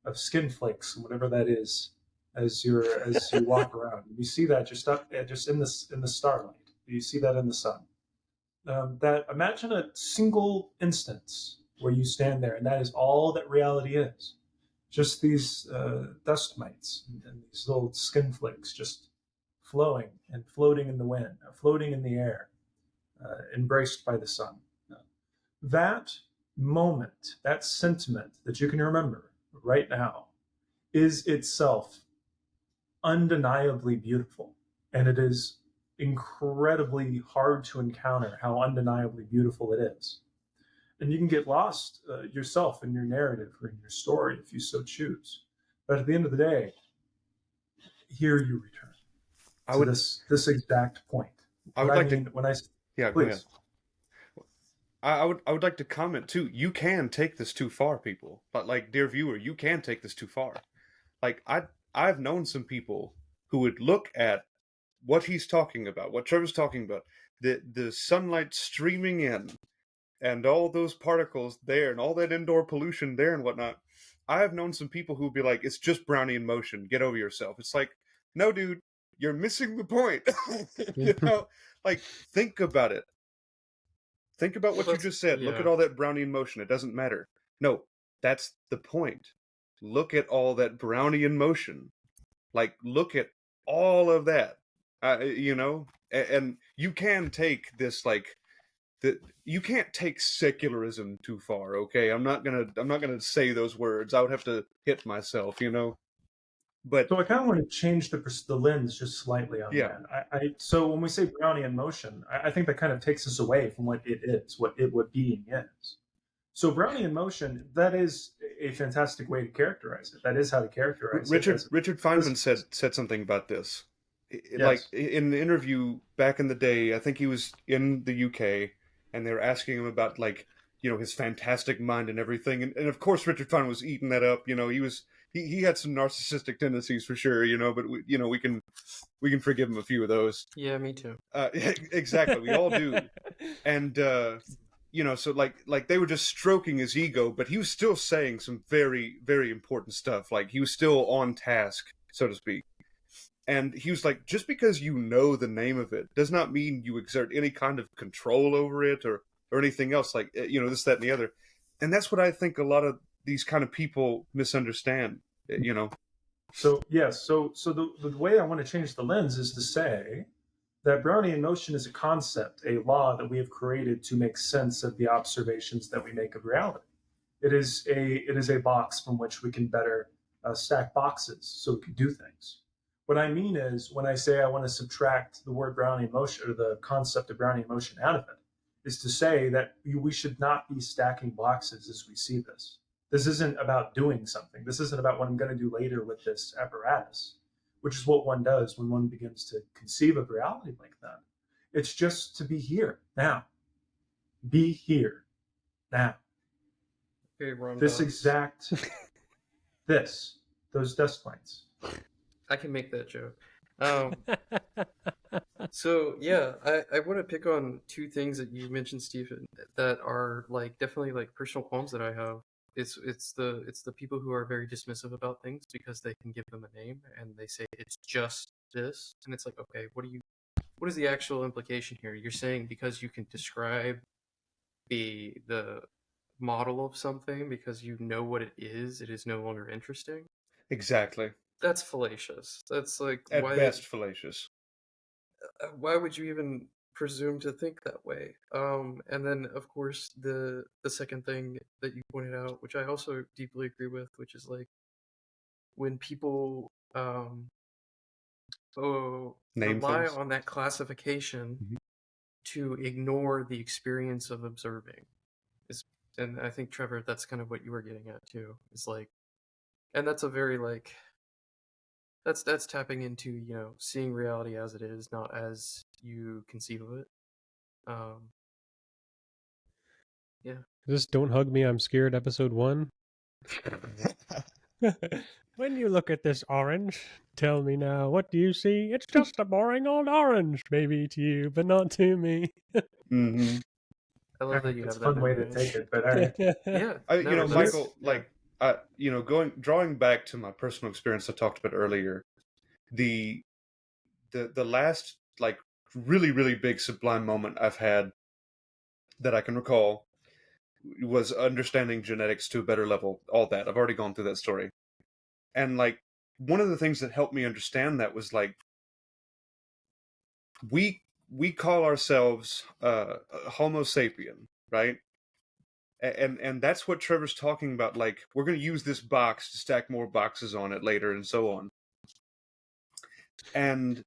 of skin flakes, whatever that is, as you walk around. You see that just in the starlight. You see that in the sun. That imagine a single instance where you stand there, and that is all that reality is. Just these dust mites and these little skin flakes just flowing and floating in the wind, floating in the air, embraced by the sun. That moment, that sentiment that you can remember right now, is itself undeniably beautiful. And it is incredibly hard to encounter how undeniably beautiful it is. And you can get lost yourself in your narrative or in your story if you so choose. But at the end of the day, here you return to this exact point. Yeah, please. Go ahead. I would like to comment too. You can take this too far, people. But like, dear viewer, you can take this too far. Like I've known some people who would look at what he's talking about, what Trevor's talking about, the sunlight streaming in, and all those particles there, and all that indoor pollution there and whatnot. I have known some people who would be like, "It's just Brownian motion. Get over yourself." It's like, no, dude, you're missing the point. You know, like, think about it. Think about what you just said. Yeah. Look at all that Brownian motion. It doesn't matter. No, that's the point. Look at all that Brownian motion. Like, look at all of that. And you can take this, like, you can't take secularism too far. Okay, I'm not gonna say those words. I would have to hit myself, But so I kind of want to change the lens just slightly on that. So when we say Brownian motion, I think that kind of takes us away from what it is, what being is. So Brownian motion, that is a fantastic way to characterize it. That is how to characterize it. Richard Feynman said something about this. Yes. Like in the interview back in the day, I think he was in the UK, and they were asking him about, like, his fantastic mind and everything. And of course, Richard Feynman was eating that up. He had some narcissistic tendencies for sure, but we can forgive him a few of those. Yeah, me too. Exactly, we all do. And so like they were just stroking his ego, but he was still saying some very, very important stuff. Like, he was still on task, so to speak. And he was like, just because you know the name of it does not mean you exert any kind of control over it or anything else, like, this, that, and the other. And that's what I think a lot of these kind of people misunderstand, So yes, so the way I want to change the lens is to say that Brownian motion is a concept, a law that we have created to make sense of the observations that we make of reality. It is a box from which we can better stack boxes so we can do things. What I mean is, when I say I want to subtract the word Brownian motion, or the concept of Brownian motion, out of it, is to say that we should not be stacking boxes as we see this. This isn't about doing something. This isn't about what I'm going to do later with this apparatus, which is what one does when one begins to conceive of reality like that. It's just to be here now. Be here now. Okay, Ron This Doss. exact those dust mites. I can make that joke. So yeah, I want to pick on two things that you mentioned, Stephen, that are like definitely like personal qualms that I have. It's the people who are very dismissive about things because they can give them a name and they say it's just this, and it's like, okay, what is the actual implication here? You're saying because you can describe the model of something because you know what it is no longer interesting? Exactly. That's fallacious. That's like At best, fallacious. why would you even presume to think that way? And then of course the second thing that you pointed out, which I also deeply agree with, which is like when people Name rely things. on that classification Mhm. to ignore the experience of observing. And I think, Trevor, that's kind of what you were getting at too. It's like, and that's a very like that's tapping into, you know, seeing reality as it is, not as you conceive of it. Yeah. This Don't Hug Me, I'm Scared episode 1. When you look at this orange, tell me now, what do you see? It's just a boring old orange, maybe to you, but not to me. Mm-hmm. I love that you That's have a that fun way to memorized. take it, but all right. Yeah. You no, know, that's- Michael, yeah. like, you know, drawing back to my personal experience I talked about earlier, the last like really big Sublime moment I've had that I can recall was understanding genetics to a better level. All that I've already gone through that story, and like one of the things that helped me understand that was like we call ourselves Homo sapien, right? And that's what Trevor's talking about. Like, we're going to use this box to stack more boxes on it later, and so on. And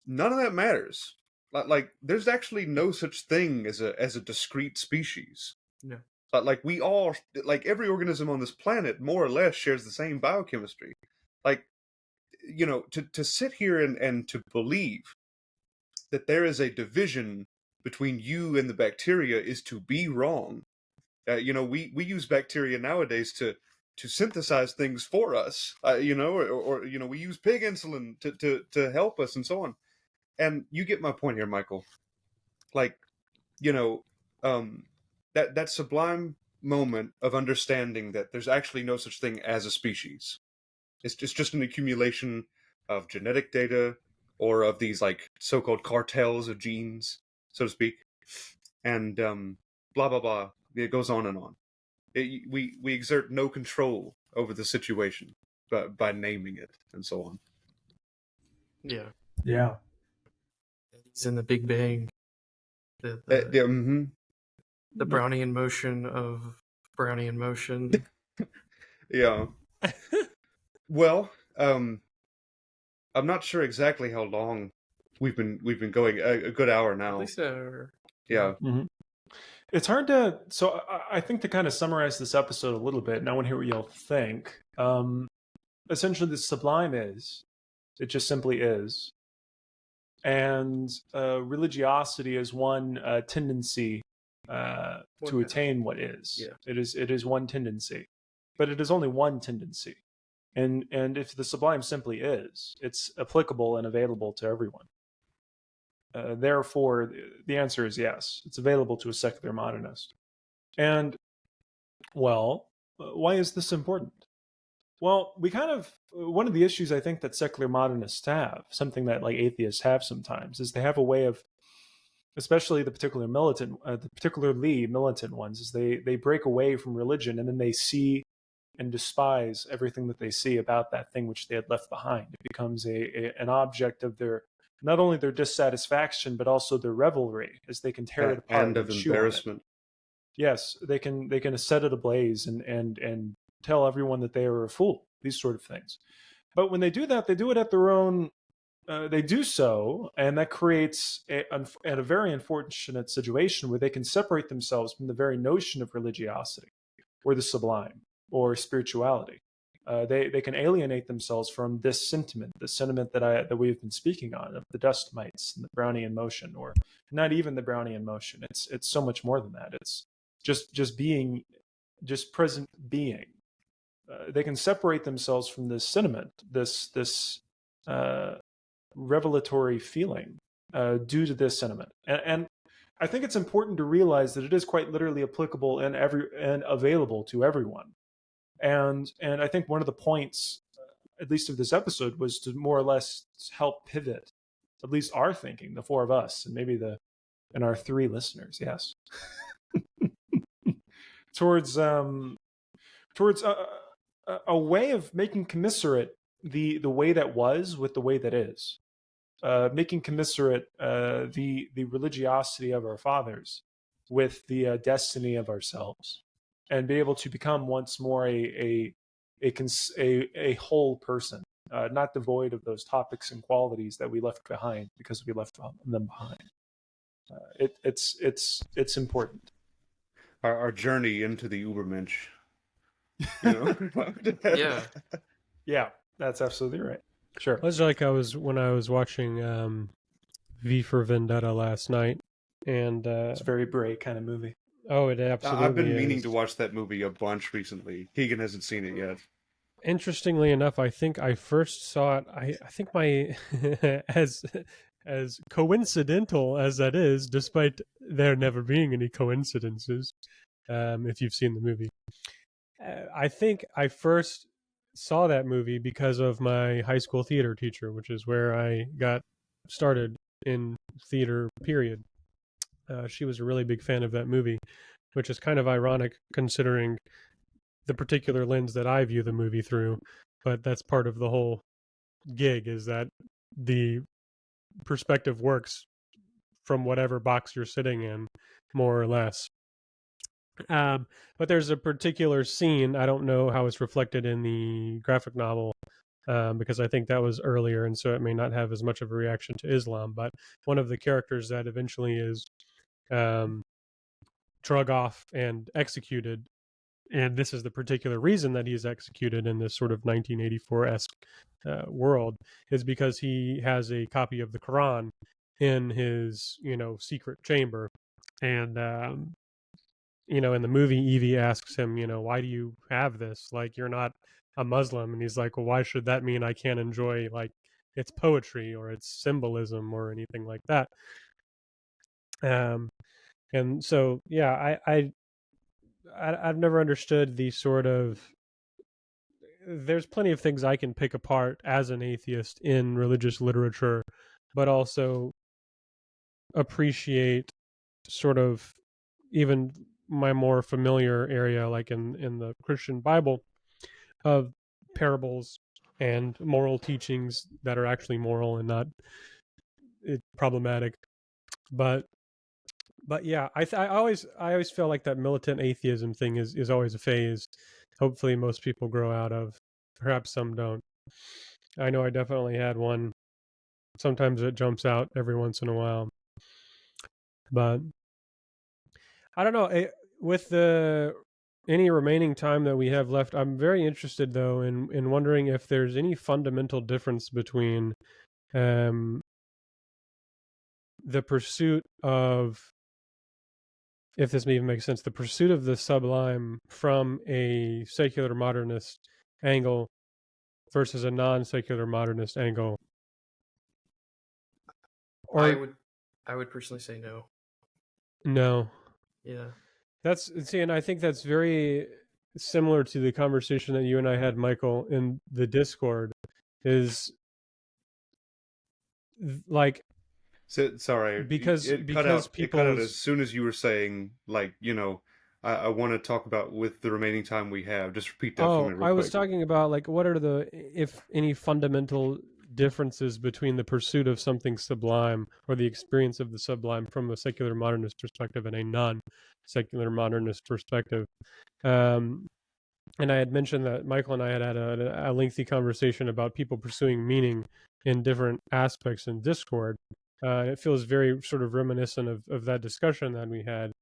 none of that matters. Like, there's actually no such thing as a discrete species. No. Like, we all, like, every organism on this planet more or less shares the same biochemistry. Like, you know, to sit here and to believe that there is a division between you and the bacteria is to be wrong. You know, we use bacteria nowadays to synthesize things for us. You know, or you know, we use pig insulin to help us and so on. And you get my point here, Michael. Like, you know, that sublime moment of understanding that there's actually no such thing as a species. It's just an accumulation of genetic data or of these like so-called cartels of genes, so to speak, and blah blah blah. It goes on and on. We exert no control over the situation, but by naming it and so on. Yeah. Yeah. It's in the Big Bang. The Brownian motion of Brownian motion. Yeah. Well, I'm not sure exactly how long we've been going. A good hour now. At least an hour. Yeah. Mm-hmm. It's hard to. So I think to kind of summarize this episode a little bit, and I want to hear what y'all think. Essentially, the Sublime is. It just simply is. And religiosity is one tendency to attain what is. Yeah. It is one tendency, but it is only one tendency. And if the Sublime simply is, it's applicable and available to everyone. Therefore, the answer is yes. It's available to a secular modernist. And, well, why is this important? Well, we kind of, one of the issues I think that secular modernists have, something that like atheists have sometimes, is they have a way of, especially the particularly militant ones, is they break away from religion and then they see and despise everything that they see about that thing which they had left behind. It becomes an object of their, not only their dissatisfaction, but also their revelry, as they can tear it apart and of chew on it. embarrassment. Yes, they can set it ablaze and tell everyone that they are a fool. These sort of things. But when they do that, they do it at their own. They do so, and that creates a very unfortunate situation where they can separate themselves from the very notion of religiosity or the sublime. or spirituality. They can alienate themselves from this sentiment, the sentiment that we've been speaking on, of the dust mites and the Brownian motion, or not even the Brownian motion. It's so much more than that. It's just being, just present being. They can separate themselves from this sentiment, this revelatory feeling, due to this sentiment. And I think it's important to realize that it is quite literally applicable and available to everyone. And I think one of the points, at least of this episode, was to more or less help pivot, at least our thinking, the four of us, and maybe and our three listeners, yes, towards a way of making commiserate the way that was with the way that is, making commiserate the religiosity of our fathers with the destiny of ourselves, and be able to become once more a whole person, not devoid of those topics and qualities that we left behind because we left them behind. It's important. Our journey into the Ubermensch. You know? Yeah, that's absolutely right. Sure. It was like when I was watching V for Vendetta last night, and it's a very Bray kind of movie. Oh, it absolutely I've been meaning is. to watch that movie a bunch recently. Keegan hasn't seen it yet. Interestingly enough, I think I first saw it. I think my as coincidental as that is, despite there never being any coincidences, if you've seen the movie, I think I first saw that movie because of my high school theater teacher, which is where I got started in theater, period. She was a really big fan of that movie, which is kind of ironic considering the particular lens that I view the movie through. But that's part of the whole gig, is that the perspective works from whatever box you're sitting in, more or less. But there's a particular scene, I don't know how it's reflected in the graphic novel, because I think that was earlier, and so it may not have as much of a reaction to Islam, but one of the characters that eventually is drug off and executed, and this is the particular reason that he's executed in this sort of 1984-esque world, is because he has a copy of the Quran in his, secret chamber. And, in the movie, Evie asks him, why do you have this? Like, you're not a Muslim. And he's like, well, why should that mean I can't enjoy, like, its poetry or its symbolism or anything like that? And so, yeah, I've never understood the sort of, there's plenty of things I can pick apart as an atheist in religious literature, but also appreciate sort of even my more familiar area, like in the Christian Bible, of parables and moral teachings that are actually moral and not problematic. But yeah, I always feel like that militant atheism thing is always a phase. Hopefully most people grow out of. Perhaps some don't. I know I definitely had one. Sometimes it jumps out every once in a while. But I don't know. With any remaining time that we have left, I'm very interested, though, in wondering if there's any fundamental difference between the pursuit of, if this even makes sense, the pursuit of the sublime from a secular modernist angle versus a non-secular modernist angle. Or I would personally say no. No. Yeah. And I think that's very similar to the conversation that you and I had, Michael, in the Discord, is like, so, sorry, because people it cut out as soon as you were saying, like, I want to talk about with the remaining time we have. Just repeat that for me real quick. I was talking about, like, what are if any fundamental differences between the pursuit of something sublime or the experience of the sublime from a secular modernist perspective and a non-secular modernist perspective. And I had mentioned that Michael and I had a lengthy conversation about people pursuing meaning in different aspects in Discord. It feels very sort of reminiscent of that discussion that we had.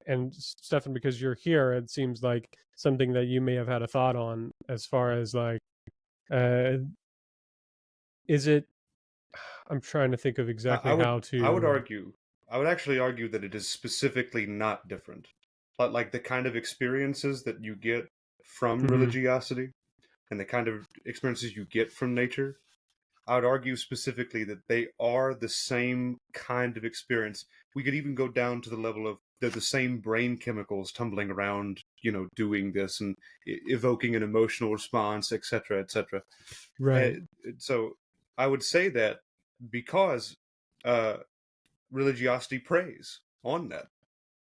and Stefan, because you're here, it seems like something that you may have had a thought on, as far as like, is it? I'm trying to think of exactly how I would to. argue, I would actually argue that it is specifically not different. Like the kind of experiences that you get from Mhm. religiosity and the kind of experiences you get from nature, I would argue specifically that they are the same kind of experience. We could even go down to the level of they're the same brain chemicals tumbling around, doing this and evoking an emotional response, etc., etc. Right. So I would say that because uh, religiosity preys on that,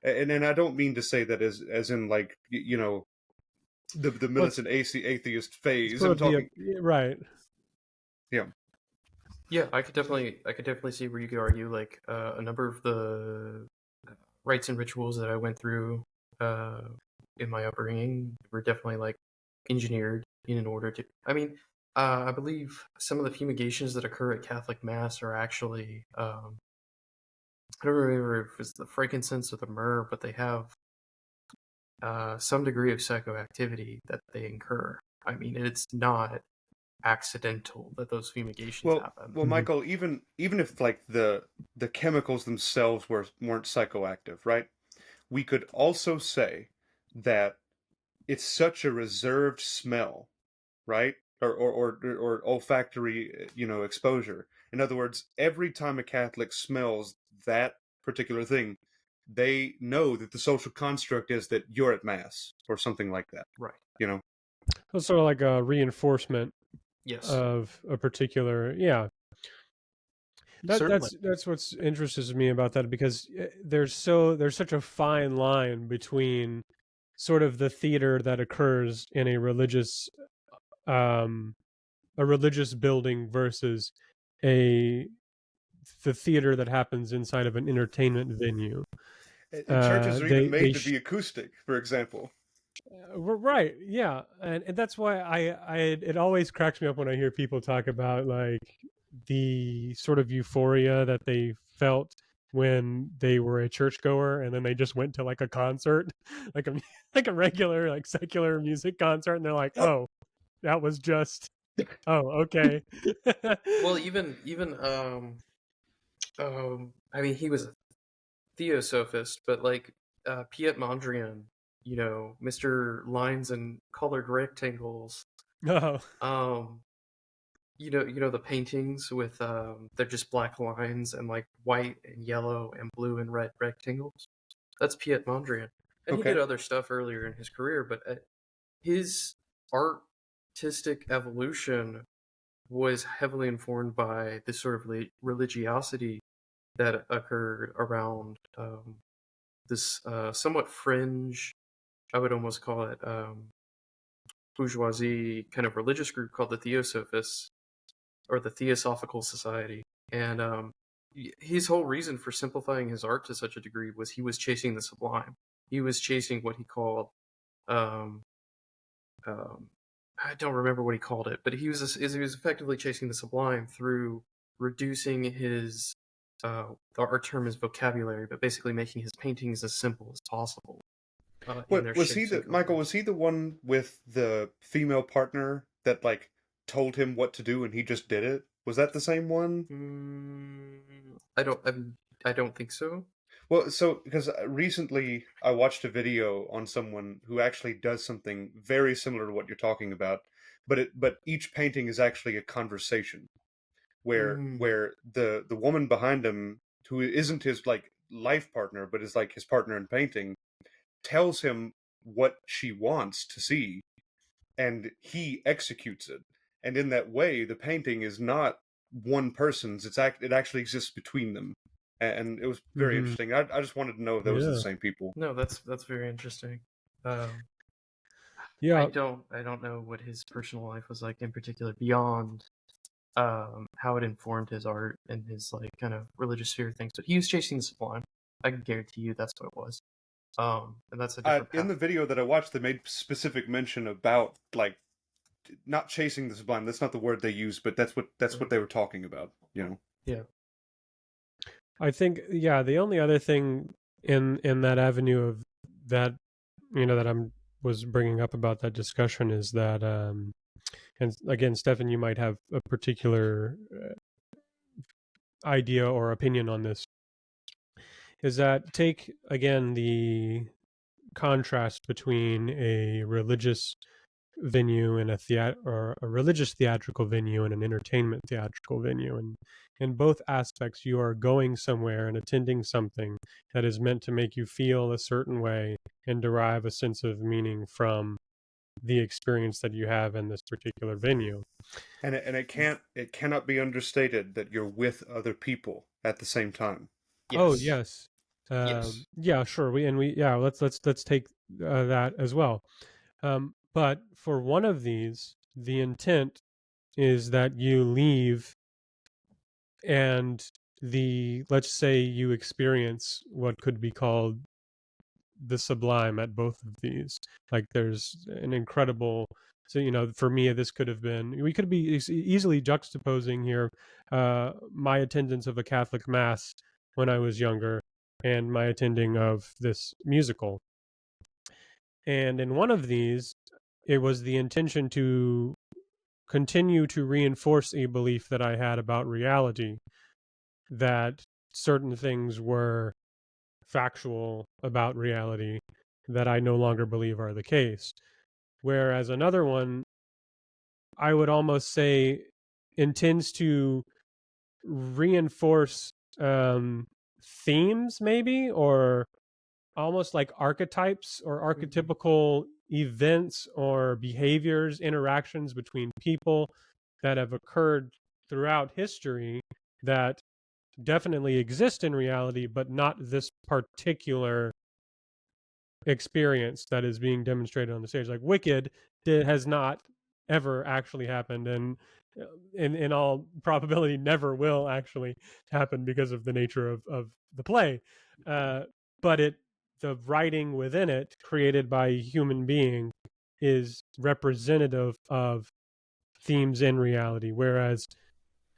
and I don't mean to say that as in like the Well, militant atheist it's phase. sort I'm of the talking, right. yeah. Yeah, I could definitely see where you could argue like a number of the rites and rituals that I went through uh, in my upbringing were definitely like engineered in order to. I mean, I believe some of the fumigations that occur at Catholic Mass are actually. I don't remember if it's the frankincense or the myrrh, but they have some degree of psychoactivity that they incur. I mean, it's not accidental that those fumigations Well, happen. well, Mhm. Michael, even if like the chemicals themselves weren't psychoactive, right? We could also say that it's such a reserved smell, right? Or olfactory, exposure. In other words, every time a Catholic smells that particular thing, they know that the social construct is that you're at mass or something like that. Right. You know, It's sort of like a reinforcement Yes. of a particular. Yeah, Certainly. that's what's interests me about that, because there's such a fine line between sort of the theater that occurs in um a religious building versus a the theater that happens inside of an entertainment venue. and churches are even They made to be acoustic, for example. Right, yeah, and that's why I it always cracks me up when I hear people talk about like the sort of euphoria that they felt when they were a churchgoer and then they just went to like a concert, like a like a regular like secular music concert, and they're like, oh, that was just okay. Well, even I mean, he was a theosophist, but like Piet Mondrian, Mr. Lines and Colored Rectangles, Oh, um, the paintings with they're just black lines and like white and yellow and blue and red rectangles. That's Piet Mondrian, and he did Okay. other stuff earlier in his career, but his artistic evolution was heavily informed by this sort of religiosity that occurred around this somewhat fringe, I would almost call it bourgeoisie kind of religious group called the Theosophists or the Theosophical Society. And his whole reason for simplifying his art to such a degree was he was chasing the sublime. He was chasing what he called um, I don't remember what he called it, but he was effectively chasing the sublime through reducing his our term is vocabulary, but basically making his paintings as simple as possible in What their was he shapes and the Michael? colors. Was he the one with the female partner that like told him what to do and he just did it? Was that the same one? I don't think so. Well, so because recently I watched a video on someone who actually does something very similar to what you're talking about, but each painting is actually a conversation Mm, where the woman behind him, who isn't his like life partner but is like his partner in painting, tells him what she wants to see and he executes it. And in that way, the painting is not one person's; it actually exists between them. And it was very hmm, interesting. I just wanted to know if those are the yeah, same people. no, that's very interesting. Um, yeah. I don't know what his personal life was like in particular beyond how it informed his art and his like kind of religious sphere things. But he was chasing the sublime. I can guarantee you that's what it was. And that's a different In path. the video that I watched, they made specific mention about like not chasing the sublime. That's not the word they used, but that's what they were talking about. Yeah. I think, yeah, the only other thing in that avenue of that, that I'm was bringing up about that discussion is that, and again, Stefan, you might have a particular idea or opinion on this, is that take again the contrast between a religious venue and or a religious theatrical venue and an entertainment theatrical venue, and in both aspects you are going somewhere and attending something that is meant to make you feel a certain way and derive a sense of meaning from the experience that you have in this particular venue. And it cannot be understated that you're with other people at the same time. Oh Yes. yes. Yes. Yeah, sure. Let's take that as well. But for one of these, the intent is that you leave and let's say you experience what could be called the sublime at both of these. Like there's an incredible, so for me this could have been, we could be easily juxtaposing here my attendance of a Catholic mass when I was younger and my attending of this musical. And in one of these, it was the intention to continue to reinforce a belief that I had about reality, that certain things were factual about reality that I no longer believe are the case. Whereas another one, I would almost say, intends to reinforce themes, maybe, or almost like archetypes or archetypical events or behaviors, interactions between people that have occurred throughout history that definitely exist in reality, but not this particular experience that is being demonstrated on the stage. Like Wicked has not ever actually happened, and in all probability never will actually happen because of the nature of the play. But the writing within it, created by a human being, is representative of themes in reality, whereas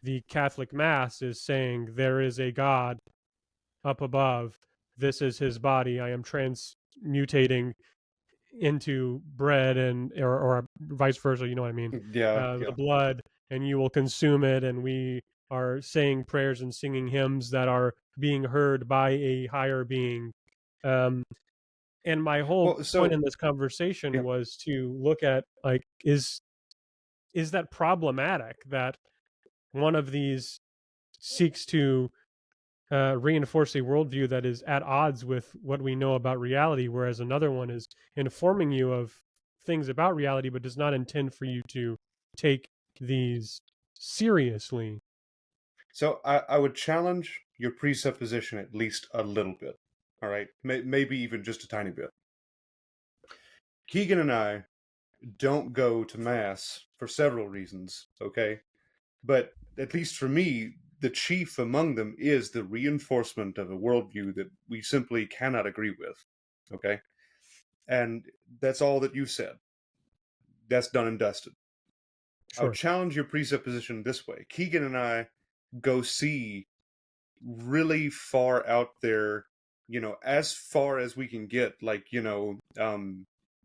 the Catholic Mass is saying there is a God up above. This is his body. I am transmutating into bread, and or vice versa. You know what I mean? Yeah, The yeah. blood, and you will consume it. And we are saying prayers and singing hymns that are being heard by a higher being. Um, and my whole Well, point so in this conversation yeah. was to look at, like, is that problematic that one of these seeks to reinforce a worldview that is at odds with what we know about reality, whereas another one is informing you of things about reality, but does not intend for you to take these seriously. So I would challenge your presupposition at least a little bit. All right, maybe even just a tiny bit. Keegan and I don't go to mass for several reasons. Okay, but at least for me, the chief among them is the reinforcement of a worldview that we simply cannot agree with. Okay, and that's all that you said. That's done and dusted. I would Sure. challenge your presupposition this way. Keegan and I go see really far out there, as far as we can get, like,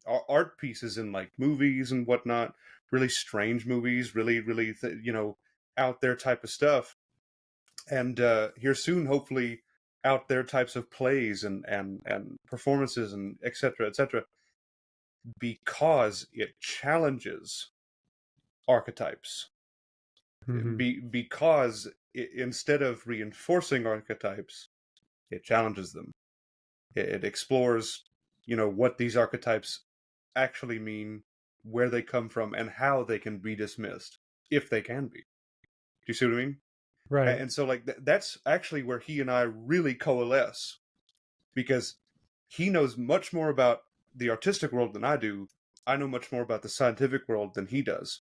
art pieces in like movies and whatnot, really strange movies, really, really, out there type of stuff. And here soon, hopefully, out there types of plays and performances and et cetera, because it challenges archetypes. Mm-hmm. Because instead of reinforcing archetypes, it challenges them. It explores, what these archetypes actually mean, where they come from, and how they can be dismissed, if they can be. Do you see what I mean? Right. And so, like, that's actually where he and I really coalesce, because he knows much more about the artistic world than I do. I know much more about the scientific world than he does.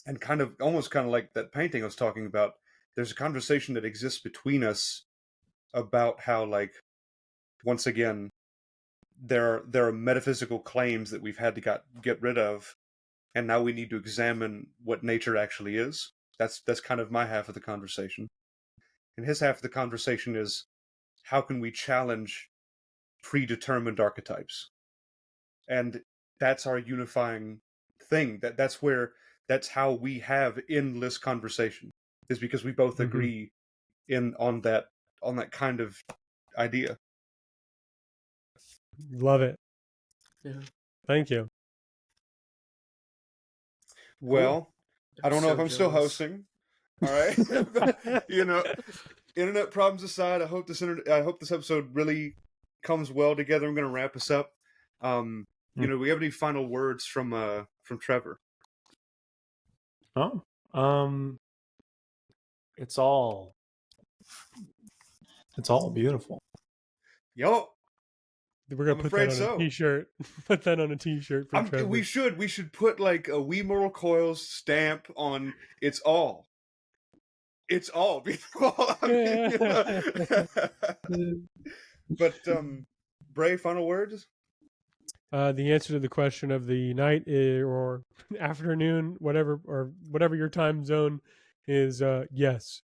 And almost kind of like that painting I was talking about, there's a conversation that exists between us about how, like, once again, there are metaphysical claims that we've had to get rid of, and now we need to examine what nature actually is. That's kind of my half of the conversation, and his half of the conversation is how can we challenge predetermined archetypes, and that's our unifying thing. That's how we have endless conversation, is because we both agree on that kind of idea. Love it. Yeah. Thank you. Well, I don't know if So I'm still jealous. hosting. All right, but, internet problems aside, I hope this episode really comes well together. I'm going to wrap us up. Do we have any final words from Trevor? Oh, it's all beautiful. Yo, We're gonna I'm put afraid that on so. a T-shirt. Put that on a T-shirt for Trevor. We should put like a We Mortal Coils stamp on. It's all beautiful. But Bray, final words. The answer to the question of the night or afternoon, whatever your time zone is, yes.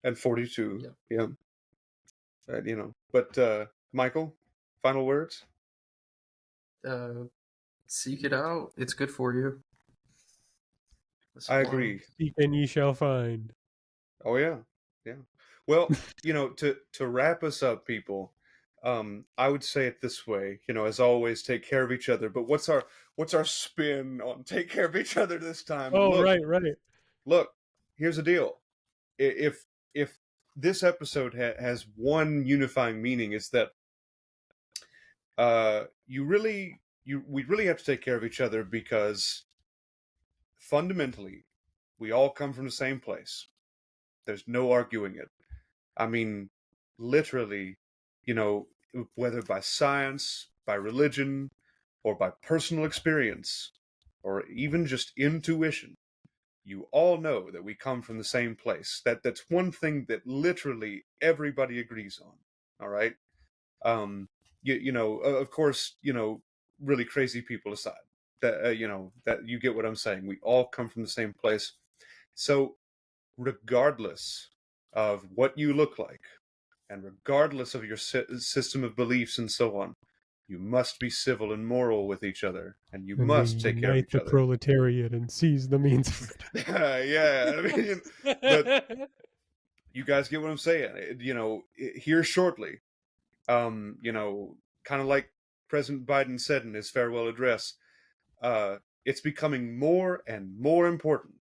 And 42. Yeah. But Michael, final words. Seek it out. It's good for you. I agree. Seek and ye shall find. Oh yeah. Well, to wrap us up, people, I would say it this way. As always, take care of each other. But what's our spin on take care of each other this time? Oh, right. Look, here's the deal. If this episode has one unifying meaning, it's that we really have to take care of each other, because fundamentally we all come from the same place. There's no arguing it. I mean, literally, whether by science, by religion, or by personal experience, or even just intuition, you all know that we come from the same place. That's one thing that literally everybody agrees on. All right. Of course, really crazy people aside, that that you get what I'm saying. We all come from the same place. So regardless of what you look like, and regardless of your system of beliefs and so on, you must be civil and moral with each other, and you must take care of each the other. proletariat and seize the means. Yeah, I mean, but you guys get what I'm saying. Here shortly, kind of like President Biden said in his farewell address, it's becoming more and more important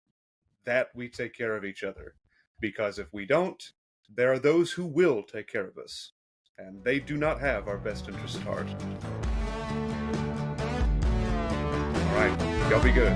that we take care of each other, because if we don't, there are those who will take care of us, and they do not have our best interest at heart. All right, y'all be good.